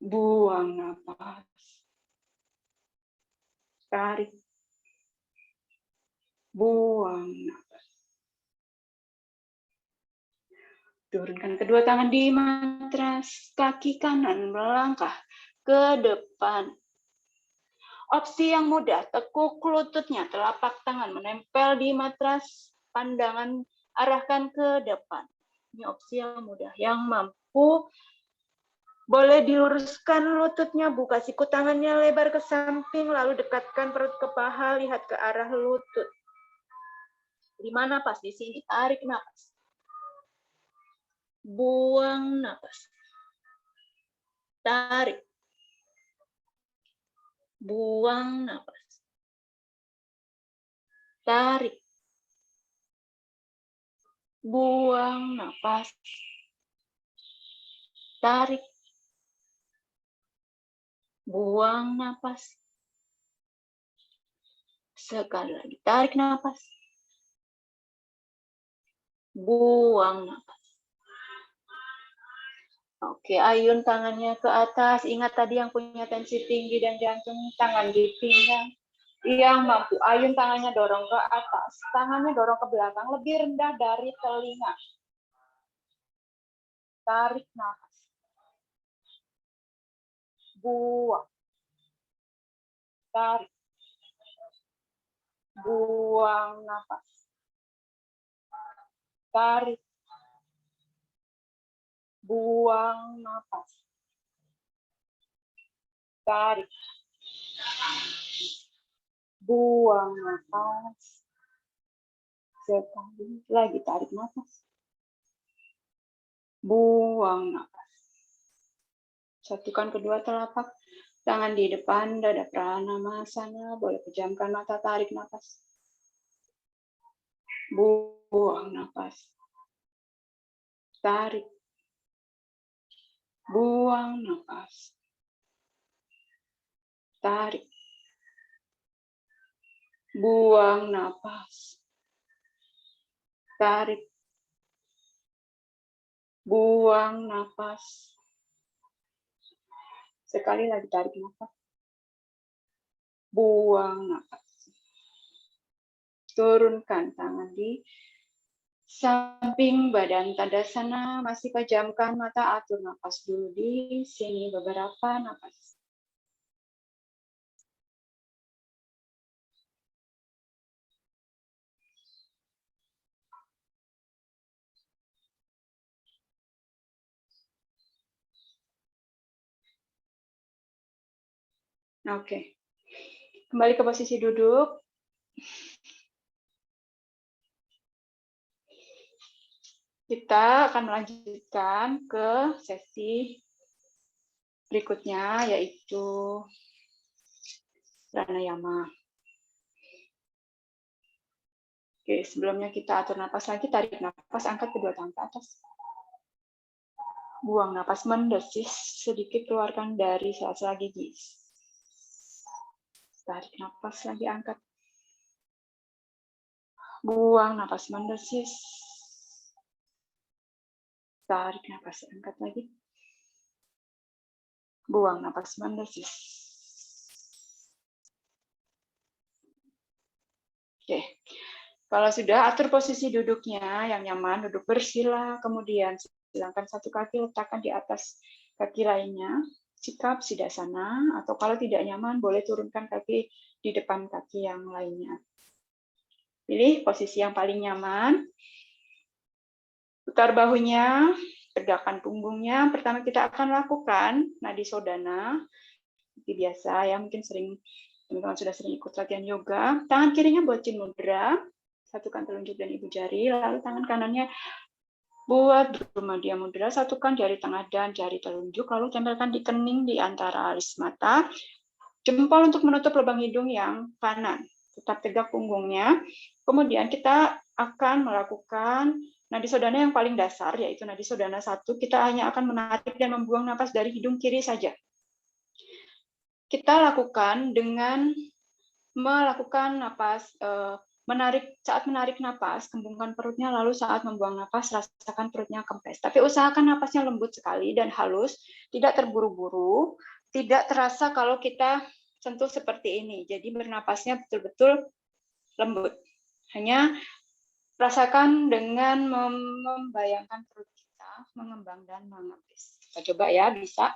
buang nafas. Tarik, buang nafas. Turunkan kedua tangan di matras, kaki kanan melangkah ke depan. Opsi yang mudah, tekuk lututnya, telapak tangan menempel di matras, pandangan arahkan ke depan. Ini opsi yang mudah. Yang mampu, boleh diluruskan lututnya, buka siku tangannya lebar ke samping, lalu dekatkan perut ke paha, lihat ke arah lutut. 5 napas di sini, tarik napas. Buang napas. Tarik. Buang napas. Tarik. Buang napas. Tarik. Buang napas. Sekali lagi, tarik napas. Buang napas. Oke, ayun tangannya ke atas. Ingat tadi yang punya tensi tinggi dan jantung, tangan di pinggang. Yang mampu, ayun tangannya dorong ke atas. Tangannya dorong ke belakang, lebih rendah dari telinga. Tarik nafas. Buang. Tarik. Buang nafas. Tarik. Buang nafas. Tarik. Buang nafas. Sekali lagi, tarik nafas. Buang nafas. Satukan kedua telapak tangan di depan dada Pranamasana. Boleh pejamkan mata, tarik nafas. Buang nafas. Tarik. Buang nafas. Tarik. Buang nafas. Tarik. Buang nafas. Sekali lagi, tarik nafas. Buang nafas. Turunkan tangan di samping badan Tadasana. Masih pejamkan mata, atur nafas dulu di sini beberapa nafas. Oke. Kembali ke posisi duduk. Kita akan melanjutkan ke sesi berikutnya, yaitu pranayama. Oke, sebelumnya kita atur napas lagi, tarik napas, angkat kedua tangan ke atas. Buang napas mendesis, sedikit keluarkan dari sela-sela gigi. Tarik napas lagi, angkat. Buang napas mendesis. Tarik napas, angkat lagi. Buang napas mendesis. Oke. Kalau sudah, atur posisi duduknya yang nyaman, duduk bersila, kemudian silangkan satu kaki letakkan di atas kaki lainnya, sikap siddhasana, atau kalau tidak nyaman, boleh turunkan kaki di depan kaki yang lainnya. Pilih posisi yang paling nyaman, putar bahunya, tegakkan punggungnya. Pertama kita akan lakukan nadi sodana, seperti biasa ya, mungkin teman-teman sudah sering ikut latihan yoga. Tangan kirinya buat chin mudra, satukan telunjuk dan ibu jari, lalu tangan kanannya buat Drumadya mudra, satukan jari tengah dan jari telunjuk, lalu tempelkan di kening di antara alis mata, jempol untuk menutup lubang hidung yang kanan, tetap tegak punggungnya. Kemudian kita akan melakukan nadi sodana yang paling dasar, yaitu nadi sodana 1, kita hanya akan menarik dan membuang napas dari hidung kiri saja. Kita lakukan dengan melakukan napas, saat menarik napas, kembungkan perutnya, lalu saat membuang napas, rasakan perutnya kempes. Tapi usahakan napasnya lembut sekali dan halus, tidak terburu-buru, tidak terasa kalau kita sentuh seperti ini. Jadi bernapasnya betul-betul lembut. Hanya rasakan dengan membayangkan perut kita mengembang dan mengepis. Kita coba ya, bisa.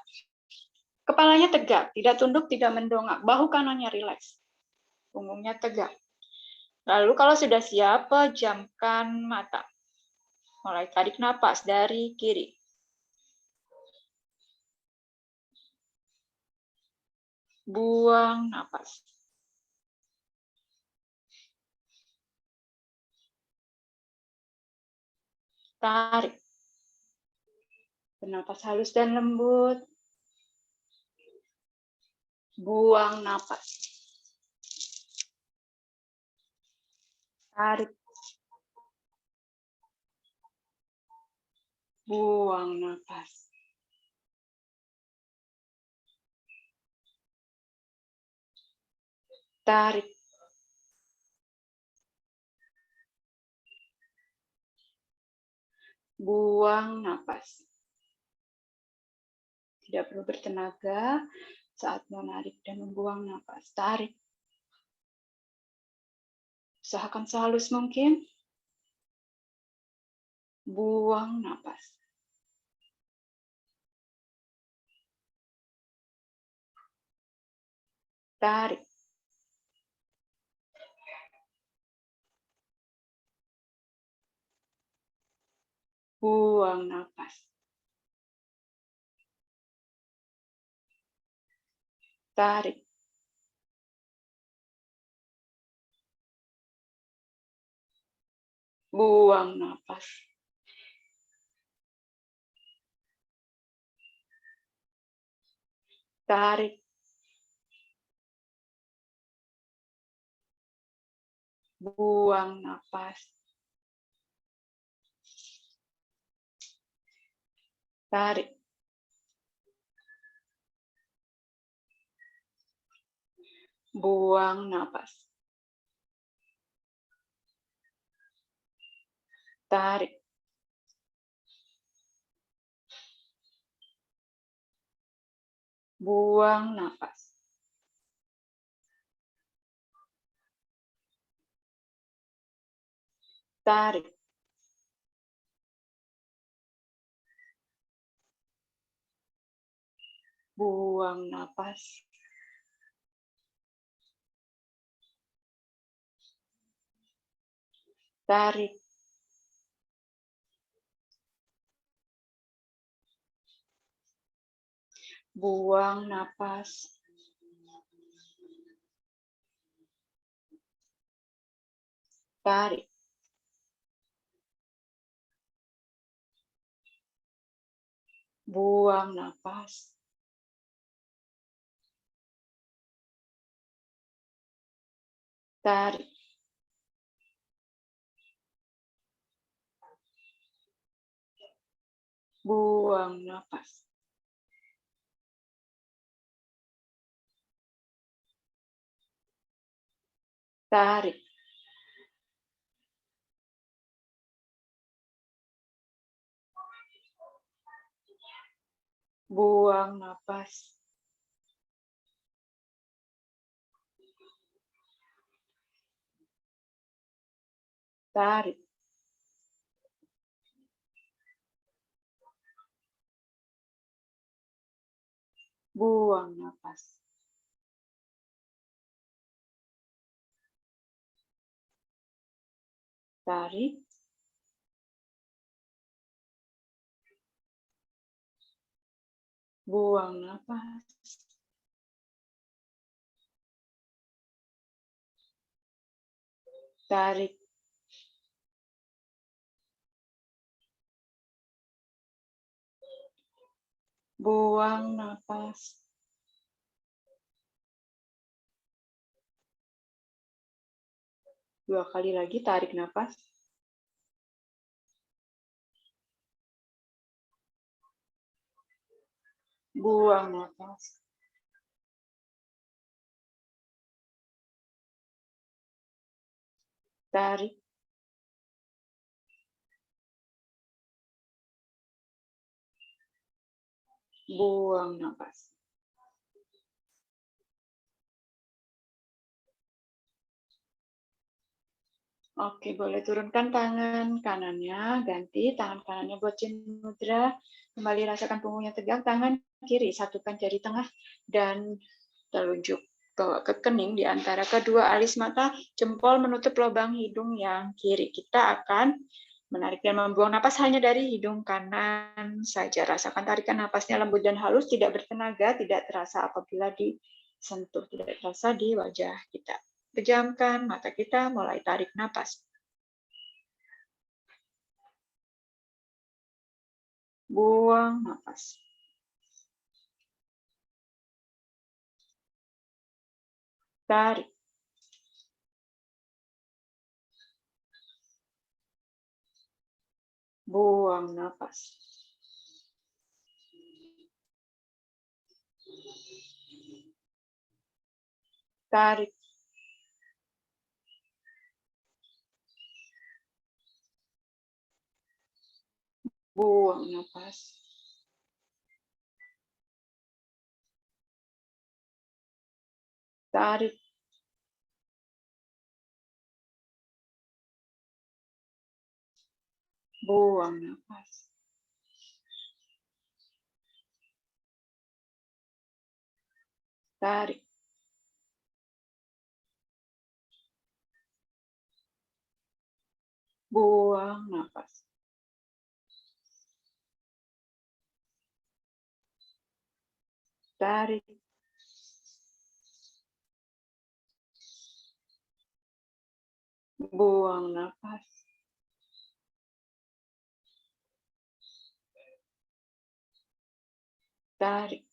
Kepalanya tegak, tidak tunduk, tidak mendongak. Bahu kanannya rileks. Punggungnya tegak. Lalu kalau sudah siap, pejamkan mata. Mulai tarik napas dari kiri. Buang napas. Tarik. Bernapas halus dan lembut. Buang napas. Tarik. Buang napas. Tarik. Buang napas. Tidak perlu bertenaga saat menarik dan membuang napas. Tarik. Usahakan sehalus mungkin. Buang napas. Tarik. Buang napas. Tarik. Buang napas. Tarik. Buang napas. Tarik. Buang napas. Tarik. Buang napas. Tarik. Buang napas. Tarik. Buang napas. Tarik. Buang napas. Tarik. Buang napas. Tarik. Buang napas. Tarik. Buang napas. Tarik. Buang napas. Tarik. Buang napas. Dua kali lagi tarik napas. Buang napas. Tarik. Buang napas. Oke, boleh turunkan tangan kanannya, ganti tangan kanannya buat chin mudra. Kembali rasakan punggungnya tegak, tangan kiri satukan jari tengah dan telunjuk bawa ke kening di antara kedua alis mata, jempol menutup lubang hidung yang kiri. Kita akan menarik dan membuang napas hanya dari hidung kanan saja. Rasakan tarikan napasnya lembut dan halus, tidak bertenaga, tidak terasa apabila disentuh, tidak terasa di wajah kita. Pejamkan mata kita, mulai tarik napas. Buang napas. Tarik. Buang napas. Tarik. Buang napas. Tarik. Buang napas. Tarik. Buang napas. Tarik. Buang napas. Tarik.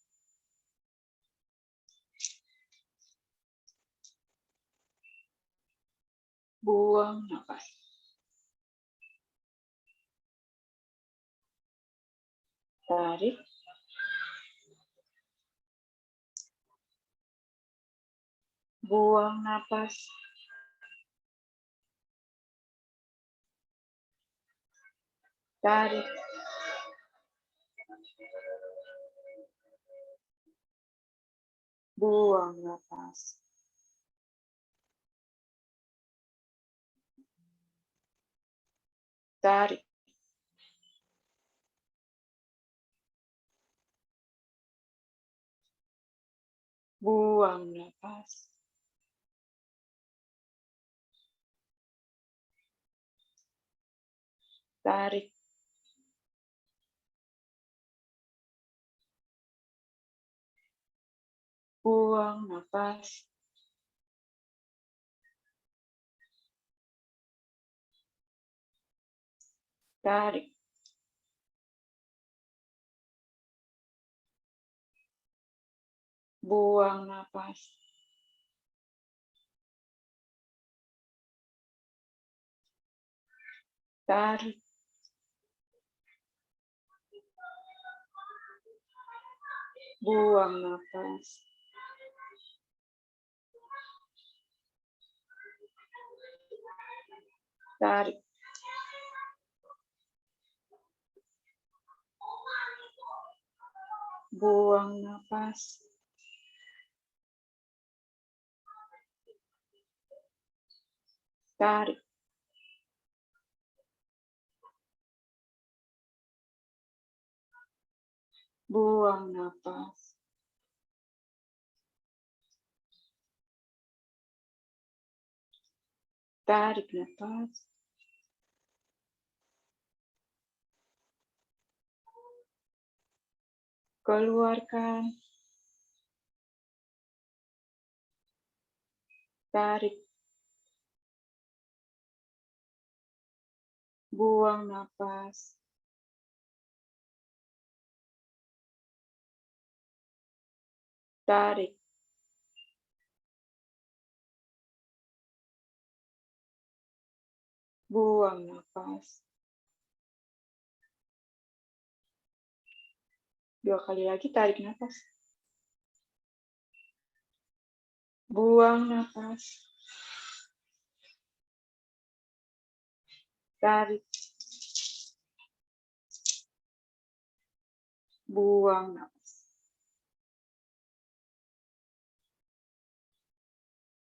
Buang napas. Tarik. Buang napas. Tarik. Buang napas. Tarik. Buang napas. Tarik. Buang napas. Tarik. Buang napas. Tarik. Buang napas. Tarik. Buang napas. Tarik. Buang napas. Tarik napas. Keluarkan. Tarik. Buang napas. Tarik. Buang napas. 2 kali lagi tarik napas. Buang napas. Tarik. Buang napas.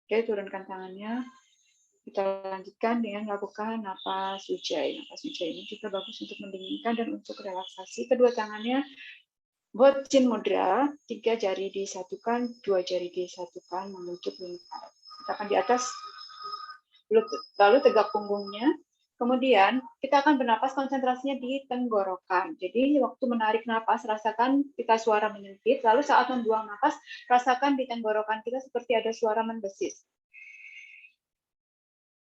Oke, turunkan tangannya. Kita lanjutkan dengan lakukan napas ujjayi. Napas ujjayi ini juga bagus untuk mendinginkan dan untuk relaksasi. Kedua tangannya buat chin mudra, 3 jari disatukan, 2 jari disatukan, menunjuk lingkar. Letakkan di atas, lalu tegak punggungnya. Kemudian kita akan bernapas konsentrasinya di tenggorokan. Jadi waktu menarik napas, rasakan pita suara menyempit. Lalu saat membuang napas, rasakan di tenggorokan kita seperti ada suara mendesis.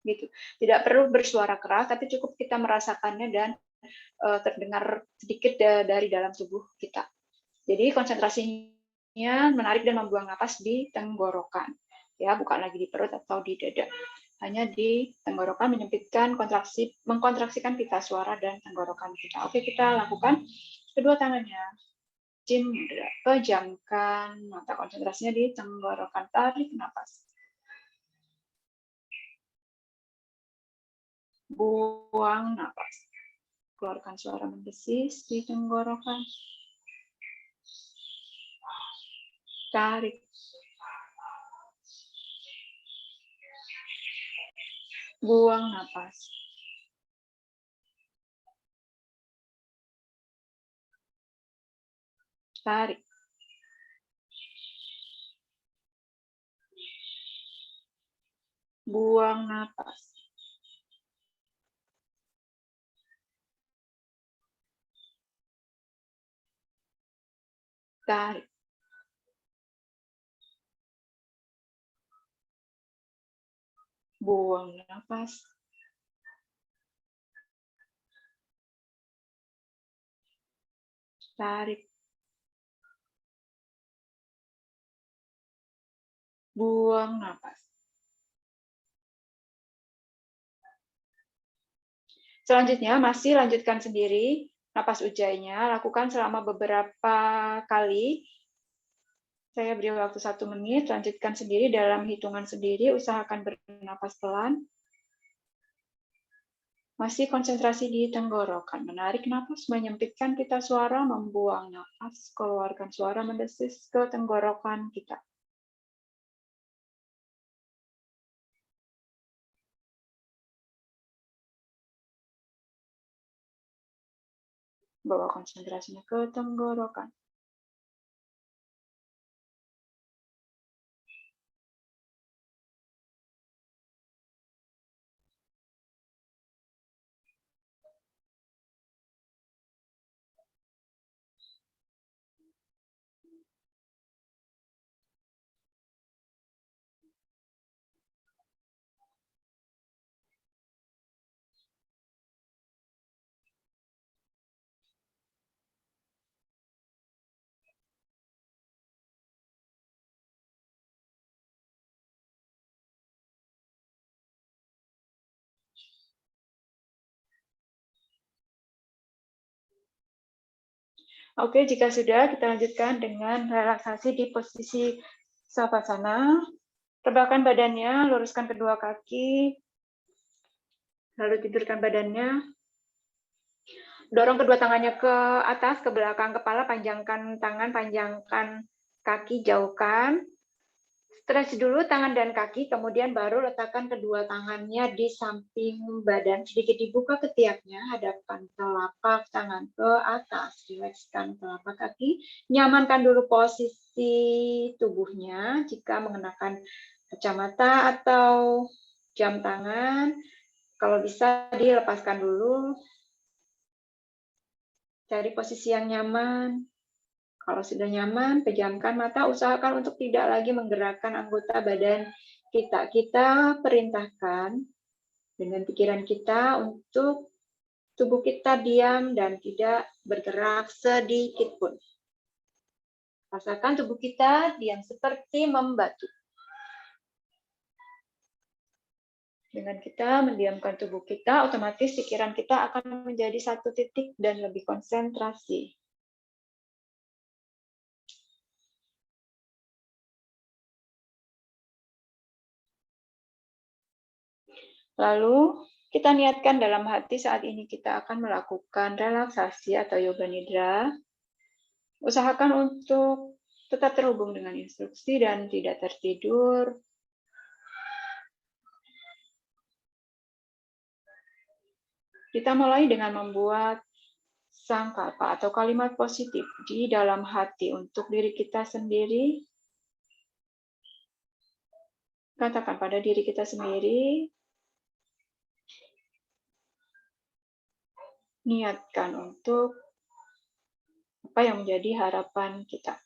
Gitu. Tidak perlu bersuara keras, tapi cukup kita merasakannya dan terdengar sedikit dari dalam tubuh kita. Jadi konsentrasinya menarik dan membuang napas di tenggorokan, ya, bukan lagi di perut atau di dada. Hanya di tenggorokan, menyempitkan, mengkontraksikan pita suara dan tenggorokan kita. Oke, kita lakukan kedua tangannya. Chin mudra, pejamkan mata, konsentrasinya di tenggorokan, tarik napas. Buang napas. Keluarkan suara mendesis di tenggorokan. Tarik. Buang napas. Tarik. Buang napas. Tarik. Buang napas. Tarik. Buang napas. Selanjutnya masih lanjutkan sendiri napas ujjainya, lakukan selama beberapa kali. Saya beri waktu 1 menit, lanjutkan sendiri dalam hitungan sendiri, usahakan bernapas pelan. Masih konsentrasi di tenggorokan, menarik napas, menyempitkan pita suara, membuang napas, keluarkan suara mendesis ke tenggorokan kita. Bawa konsentrasinya ke tenggorokan. Oke, jika sudah, kita lanjutkan dengan relaksasi di posisi Savasana. Rebahkan badannya, luruskan kedua kaki, lalu tidurkan badannya. Dorong kedua tangannya ke atas, ke belakang kepala, panjangkan tangan, panjangkan kaki, jauhkan. Stretch dulu tangan dan kaki, kemudian baru letakkan kedua tangannya di samping badan. Sedikit dibuka ketiaknya, hadapkan telapak tangan ke atas. Rilekskan telapak kaki. Nyamankan dulu posisi tubuhnya jika mengenakan kacamata atau jam tangan. Kalau bisa dilepaskan dulu. Cari posisi yang nyaman. Kalau sudah nyaman, pejamkan mata, usahakan untuk tidak lagi menggerakkan anggota badan kita. Kita perintahkan dengan pikiran kita untuk tubuh kita diam dan tidak bergerak sedikit pun. Rasakan tubuh kita diam seperti membatu. Dengan kita mendiamkan tubuh kita, otomatis pikiran kita akan menjadi satu titik dan lebih konsentrasi. Lalu, kita niatkan dalam hati saat ini kita akan melakukan relaksasi atau yoga nidra. Usahakan untuk tetap terhubung dengan instruksi dan tidak tertidur. Kita mulai dengan membuat sangkapa atau kalimat positif di dalam hati untuk diri kita sendiri. Katakan pada diri kita sendiri, niatkan untuk apa yang menjadi harapan kita.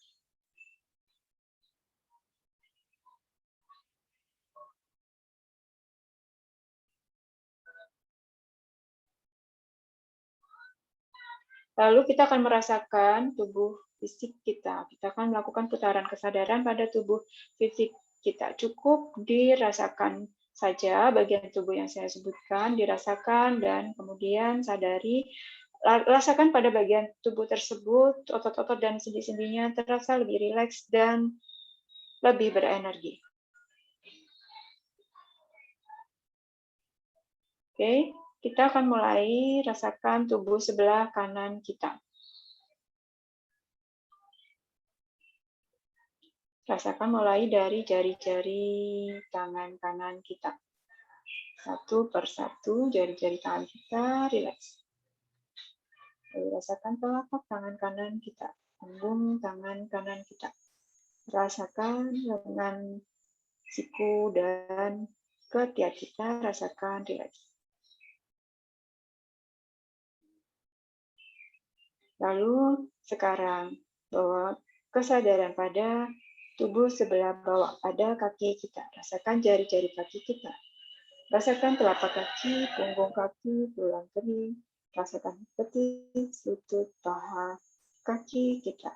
Lalu kita akan merasakan tubuh fisik kita. Kita akan melakukan putaran kesadaran pada tubuh fisik kita. Cukup dirasakan saja bagian tubuh yang saya sebutkan, dirasakan dan kemudian sadari. Rasakan pada bagian tubuh tersebut, otot-otot dan sendi-sendinya terasa lebih rileks dan lebih berenergi. Oke, kita akan mulai rasakan tubuh sebelah kanan kita. Rasakan mulai dari jari-jari tangan kanan kita. Satu persatu jari-jari tangan kita rileks. Lalu rasakan telapak tangan kanan kita, punggung tangan kanan kita. Rasakan lengan, siku, dan ketiak kita, rasakan rileks. Lalu sekarang bawa kesadaran pada tubuh sebelah bawah, pada kaki kita. Rasakan jari-jari kaki kita. Rasakan telapak kaki, punggung kaki, tulang kering. Rasakan betis, lutut, paha, kaki kita.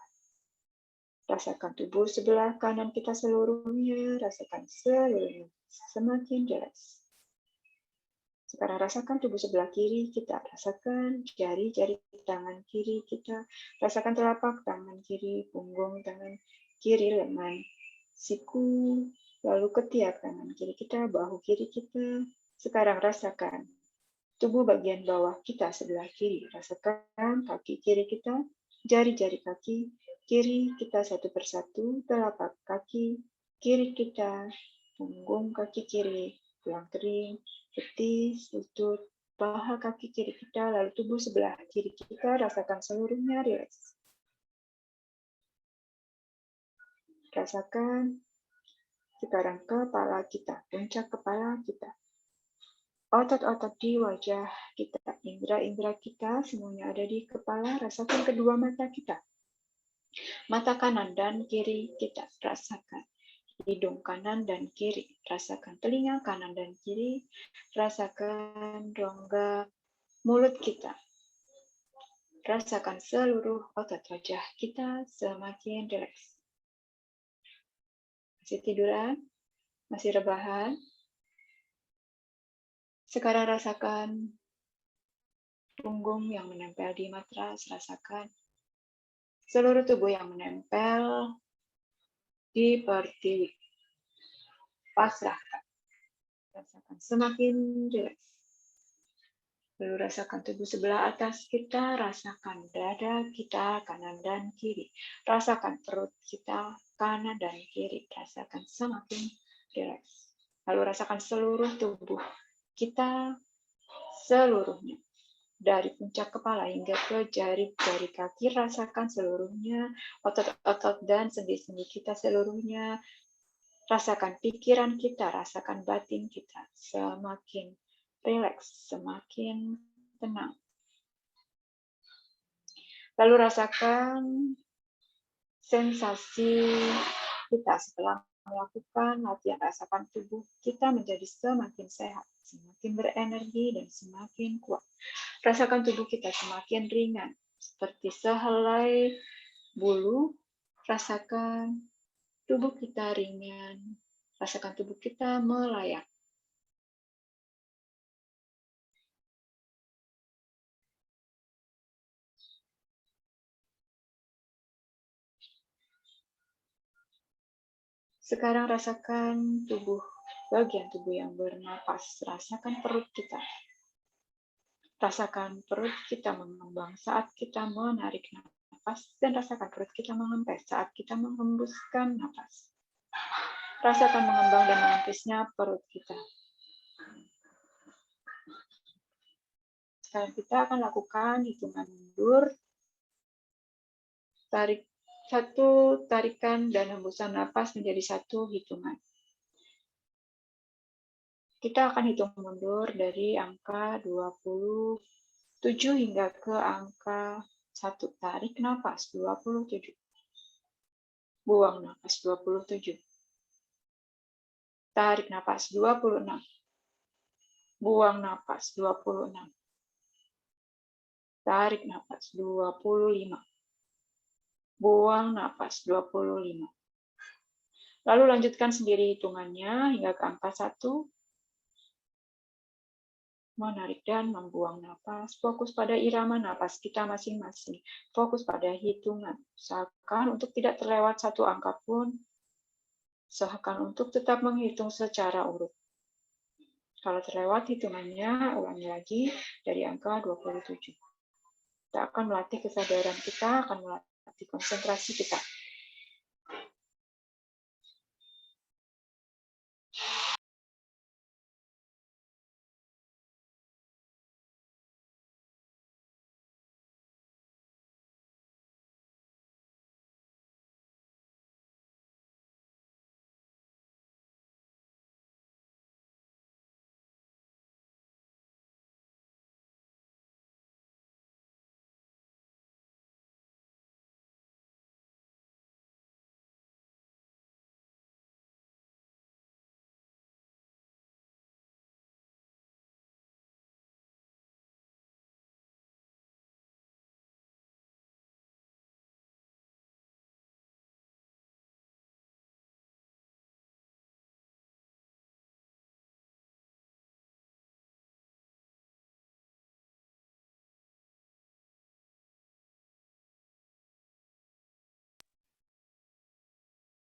Rasakan tubuh sebelah kanan kita seluruhnya. Rasakan seluruhnya. Semakin jelas. Sekarang rasakan tubuh sebelah kiri kita. Rasakan jari-jari tangan kiri kita. Rasakan telapak tangan kiri, punggung tangan kiri, lengan, siku, lalu ketiak tangan kiri kita, bahu kiri kita. Sekarang rasakan tubuh bagian bawah kita sebelah kiri. Rasakan kaki kiri kita, jari-jari kaki kiri kita satu persatu, telapak kaki kiri kita, punggung kaki kiri, tulang kering, betis, lutut, paha kaki kiri kita, lalu tubuh sebelah kiri kita, rasakan seluruhnya rileks. Rasakan sekarang kepala kita, puncak kepala kita. Otot-otot di wajah kita, indera-indera kita, semuanya ada di kepala. Rasakan kedua mata kita. Mata kanan dan kiri kita, rasakan. Hidung kanan dan kiri, rasakan telinga kanan dan kiri, rasakan rongga mulut kita. Rasakan seluruh otot wajah kita semakin rileks. Masih tiduran? Masih rebahan? Sekarang rasakan punggung yang menempel di matras, rasakan seluruh tubuh yang menempel di pertiwi. Pasrahkan. Rasakan semakin rileks. Lalu rasakan tubuh sebelah atas kita, rasakan dada kita kanan dan kiri. Rasakan perut kita kanan dan kiri. Rasakan semakin rileks. Lalu rasakan seluruh tubuh kita seluruhnya. Dari puncak kepala hingga ke jari-jari kaki, rasakan seluruhnya. Otot-otot dan sendi-sendi kita seluruhnya. Rasakan pikiran kita, rasakan batin kita. Semakin rileks, semakin tenang. Lalu rasakan sensasi kita setelah melakukan latihan. Rasakan tubuh kita menjadi semakin sehat, semakin berenergi, dan semakin kuat. Rasakan tubuh kita semakin ringan, seperti sehelai bulu. Rasakan tubuh kita ringan, rasakan tubuh kita melayang. Sekarang rasakan bagian tubuh yang bernapas. Rasakan perut kita. Rasakan perut kita mengembang saat kita menarik napas, dan rasakan perut kita mengempes saat kita menghembuskan napas. Rasakan mengembang dan mengempisnya perut kita. Sekarang kita akan lakukan hitungan mundur. Tarikan dan hembusan napas menjadi satu hitungan. Kita akan hitung mundur dari angka 27 hingga ke angka 1. Tarik napas 27. Buang napas 27. Tarik napas 26. Buang napas 26. Tarik napas 25. Buang napas 25. Lalu lanjutkan sendiri hitungannya hingga ke angka 1. Menarik dan membuang napas. Fokus pada irama napas kita masing-masing. Fokus pada hitungan. Usahakan untuk tidak terlewat satu angka pun. Usahakan untuk tetap menghitung secara urut. Kalau terlewat hitungannya, ulangi lagi dari angka 27. Kita akan melatih kesadaran kita, akan melatih konsentrasi kita.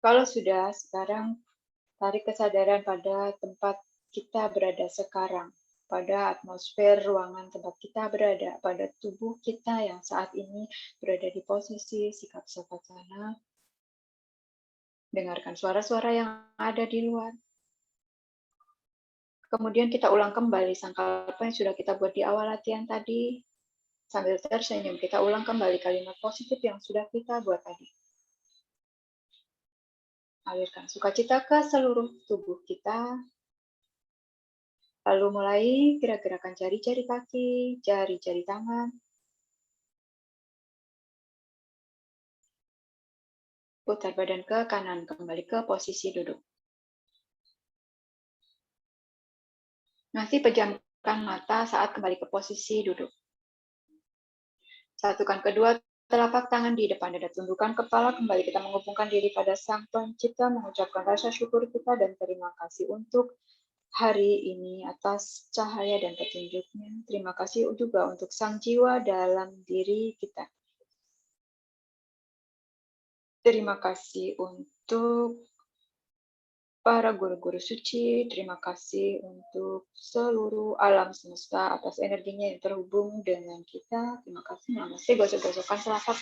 Kalau sudah, sekarang tarik kesadaran pada tempat kita berada sekarang, pada atmosfer ruangan tempat kita berada, pada tubuh kita yang saat ini berada di posisi sikap savasana. Dengarkan suara-suara yang ada di luar. Kemudian kita ulang kembali sangkalpa yang sudah kita buat di awal latihan tadi. Sambil tersenyum, kita ulang kembali kalimat positif yang sudah kita buat tadi. Alirkan sukacita ke seluruh tubuh kita. Lalu mulai gerak-gerakan jari-jari kaki, jari-jari tangan. Putar badan ke kanan, kembali ke posisi duduk. Nanti pejamkan mata saat kembali ke posisi duduk. Satukan kedua telapak tangan di depan dada, tundukkan kepala, kembali kita menghubungkan diri pada Sang Pencipta, mengucapkan rasa syukur kita dan terima kasih untuk hari ini atas cahaya dan petunjuknya. Terima kasih juga untuk Sang Jiwa dalam diri kita. Terima kasih untuk para guru-guru suci, terima kasih untuk seluruh alam semesta atas energinya yang terhubung dengan kita. Terima kasih. Namaste, gosok-gosokkan telapak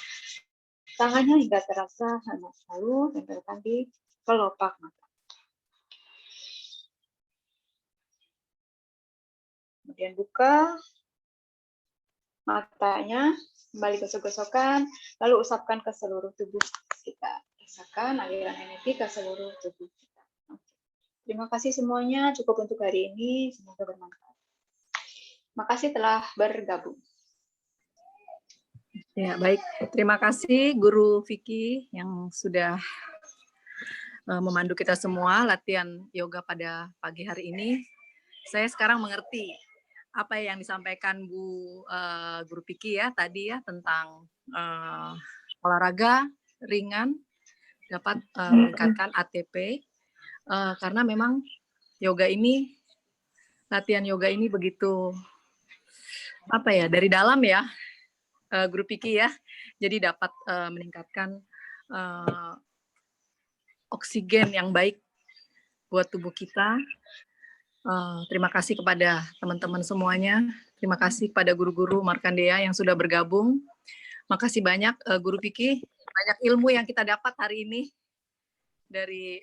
tangannya hingga terasa hangat selalu, tempelkan di kelopak mata. Kemudian buka matanya, kembali gosok-gosokkan, lalu usapkan ke seluruh tubuh kita. Rasakan aliran energi ke seluruh tubuh kita. Terima kasih semuanya, cukup untuk hari ini, semoga bermanfaat. Terima kasih telah bergabung. Ya, baik. Terima kasih Guru Vicky yang sudah memandu kita semua latihan yoga pada pagi hari ini. Saya sekarang mengerti apa yang disampaikan Guru Vicky ya tadi ya tentang olahraga ringan dapat meningkatkan ATP karena memang yoga ini latihan yoga ini begitu apa ya dari dalam ya Guru Vicky ya, jadi dapat meningkatkan oksigen yang baik buat tubuh kita. Terima kasih kepada teman-teman semuanya. Terima kasih kepada guru-guru Markandeya yang sudah bergabung. Makasih banyak Guru Vicky, banyak ilmu yang kita dapat hari ini dari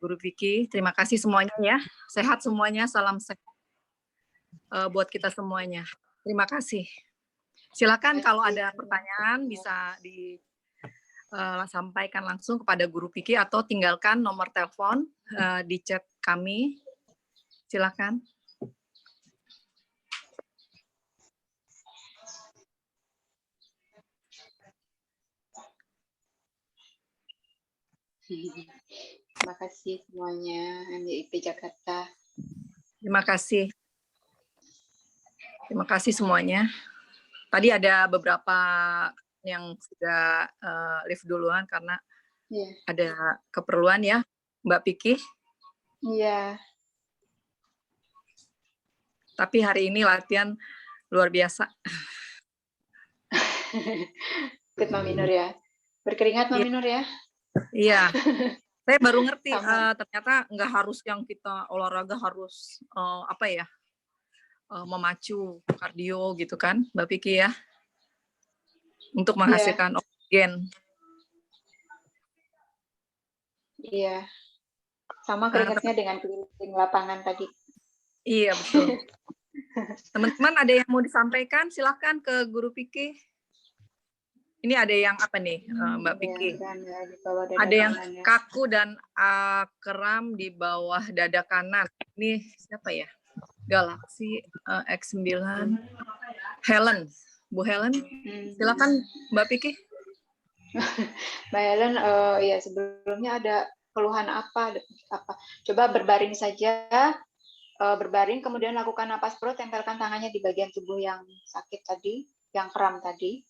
Guru Vicky. Terima kasih semuanya ya. Sehat semuanya, salam sehat buat kita semuanya. Terima kasih. Silakan kalau ada pertanyaan bisa disampaikan langsung kepada Guru Vicky atau tinggalkan nomor telepon di chat kami. Silakan. Terima kasih semuanya, MYIP Jakarta. Terima kasih. Terima kasih semuanya. Tadi ada beberapa yang sudah live duluan karena ada keperluan ya, Mbak Vicky. Iya. Tapi hari ini latihan luar biasa. Ikut Maminur ya. Berkeringat Maminur ya. Iya. Saya baru ngerti ternyata nggak harus yang kita olahraga harus apa ya memacu kardio gitu kan, Mbak Vicky ya, untuk menghasilkan oksigen. Iya. Sama keringatnya dengan keliling lapangan tadi. Iya betul. Teman-teman ada yang mau disampaikan? Silahkan ke Guru Vicky. Ini ada yang apa nih, Mbak Vicky? Ada yang kaku dan kram di bawah dada kanan. Ini siapa ya? Galaxy X9. Helen, Bu Helen. Silakan Mbak Vicky. Mbak Helen, ya sebelumnya ada keluhan apa? Coba berbaring saja. Berbaring, kemudian lakukan napas perut, tempelkan tangannya di bagian tubuh yang sakit tadi, yang kram tadi.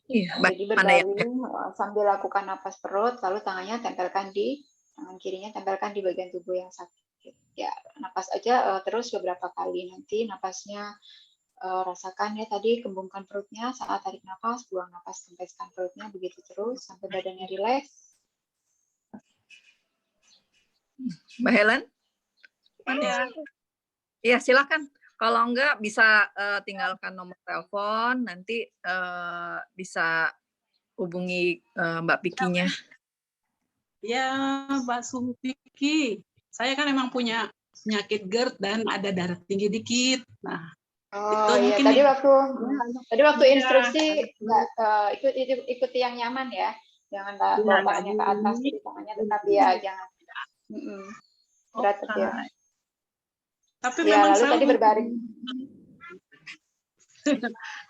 Iya, jadi berbaring sambil lakukan napas perut, lalu tangannya tempelkan di tangan kirinya, tempelkan di bagian tubuh yang sakit. Ya, napas aja terus beberapa kali. Nanti napasnya rasakan ya tadi, kembungkan perutnya saat tarik napas, buang napas, kempeskan perutnya, begitu terus sampai badannya rileks. Mbak Helen? Ya. Iya, silakan. Kalau enggak bisa tinggalkan nomor telepon, nanti bisa hubungi Mbak Vicky-nya. Ya, Mbak Vicky. Saya kan emang punya penyakit GERD dan ada darah tinggi dikit. Nah, oh iya, tadi waktu instruksi ikuti yang nyaman ya. Jangan bawa tangannya ke atas, jadi tangannya tetap ya, jangan. Berat ya. Tapi ya, memang lalu tadi berbaring.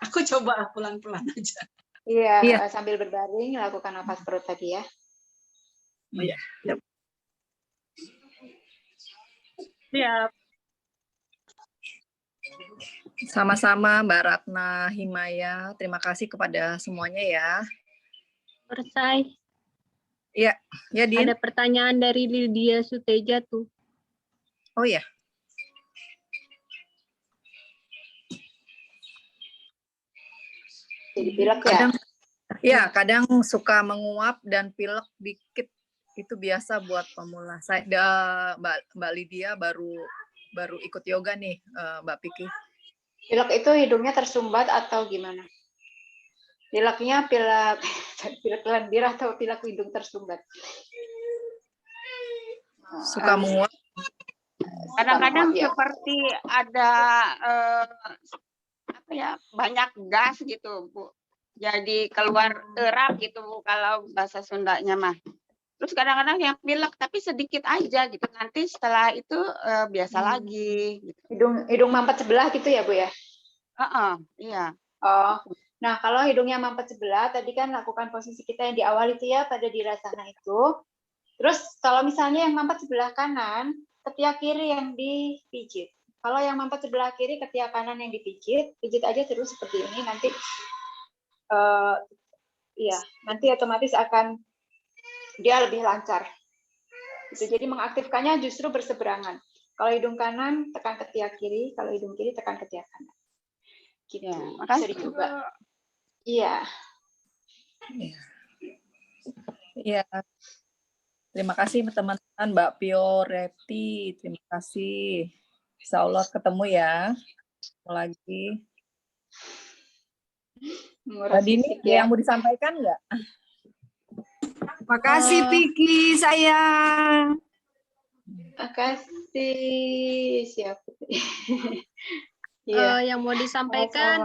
Aku coba pelan-pelan aja. Iya, sambil berbaring lakukan napas perut tadi ya. Iya. Yep. Siap. Sama-sama Mbak Ratna Himaya. Terima kasih kepada semuanya ya. Selesai. Iya, ya Din. Ada pertanyaan dari Lydia Suteja tuh. Oh ya. Jadi pilek ya? Ya, kadang suka menguap dan pilek dikit. Itu biasa buat pemula. Mbak Lydia baru ikut yoga nih, Mbak Piki. Pilek itu hidungnya tersumbat atau gimana? Pileknya pilek lendir atau pilek hidung tersumbat? Suka menguap. Kadang-kadang ya. seperti ada apa ya, banyak gas gitu, Bu. Jadi keluar erak gitu, Bu, kalau bahasa Sundanya mah. Terus kadang-kadang yang pilek tapi sedikit aja gitu. Nanti setelah itu biasa lagi gitu. Hidung mampet sebelah gitu ya, Bu ya? Iya. Oh. Nah, kalau hidungnya mampet sebelah, tadi kan lakukan posisi kita yang di awal itu ya, pada dirasana itu. Terus kalau misalnya yang mampet sebelah kanan, ketiak kiri yang dipijit. Kalau yang mampet sebelah kiri, ketiak kanan yang dipijit, pijit aja terus seperti ini, nanti nanti otomatis akan dia lebih lancar. Gitu. Jadi mengaktifkannya justru berseberangan. Kalau hidung kanan, tekan ketiak kiri. Kalau hidung kiri, tekan ketiak kanan. Gitu. Ya, Bisa dicoba. Iya. Iya. Terima kasih teman-teman, Mbak Pio, Reti. Terima kasih. Insya Allah ketemu ya. Lagi. Mbak Dini, ada yang mau disampaikan nggak? Makasih Piki, sayang. Makasih. Siap. Ya. Yang mau disampaikan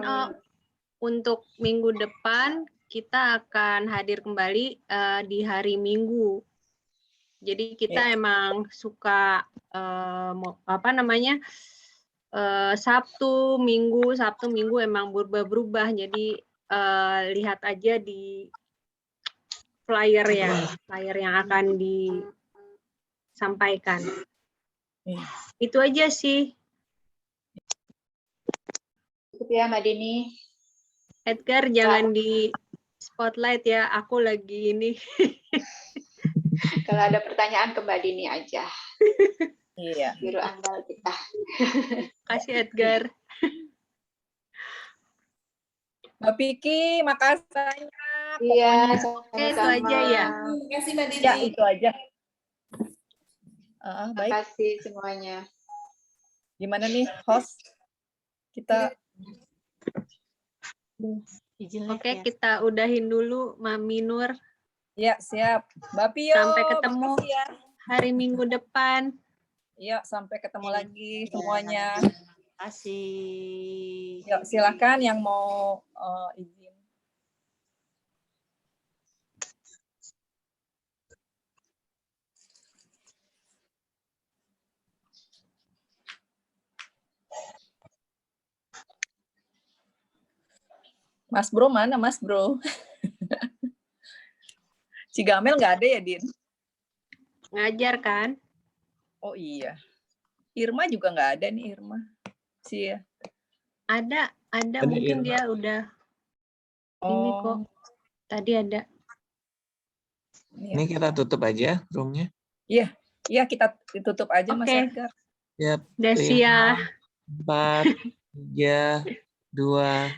untuk minggu depan kita akan hadir kembali di hari Minggu. Jadi kita emang suka Sabtu Minggu emang berubah-berubah. Jadi lihat aja di flyer yang akan disampaikan. Itu aja sih. Cukup ya, Mbak Dini. Edgar, jangan di spotlight ya. Aku lagi ini. Kalau ada pertanyaan ke Mbak Dini aja. Iya. Biru andal kita. Kasih Edgar. Mbak Piki, makasih. Iya, Oke, itu aja ya. Terima kasih Mbak Dini. Ya, itu aja. Terima Baik. kasih semuanya. Gimana nih, host? Kita Oke, kita udahin dulu, Mami Nur. ya, siap. Mbak Pio, Sampai ketemu ya. hari Minggu depan. Yuk, sampai ketemu lagi semuanya. Terima kasih. Yuk, silakan yang mau izin. Mas Bro mana, Mas Bro? Cigamel nggak ada ya, Din? Ngajar kan? Oh iya. Irma juga nggak ada nih, Irma. Cia. Ada mungkin Irma. dia udah ini kok. Tadi ada. Ini kita tutup aja roomnya. Iya, kita tutup aja, Mas Edgar. Siap. Udah siap. 4, 3, 2,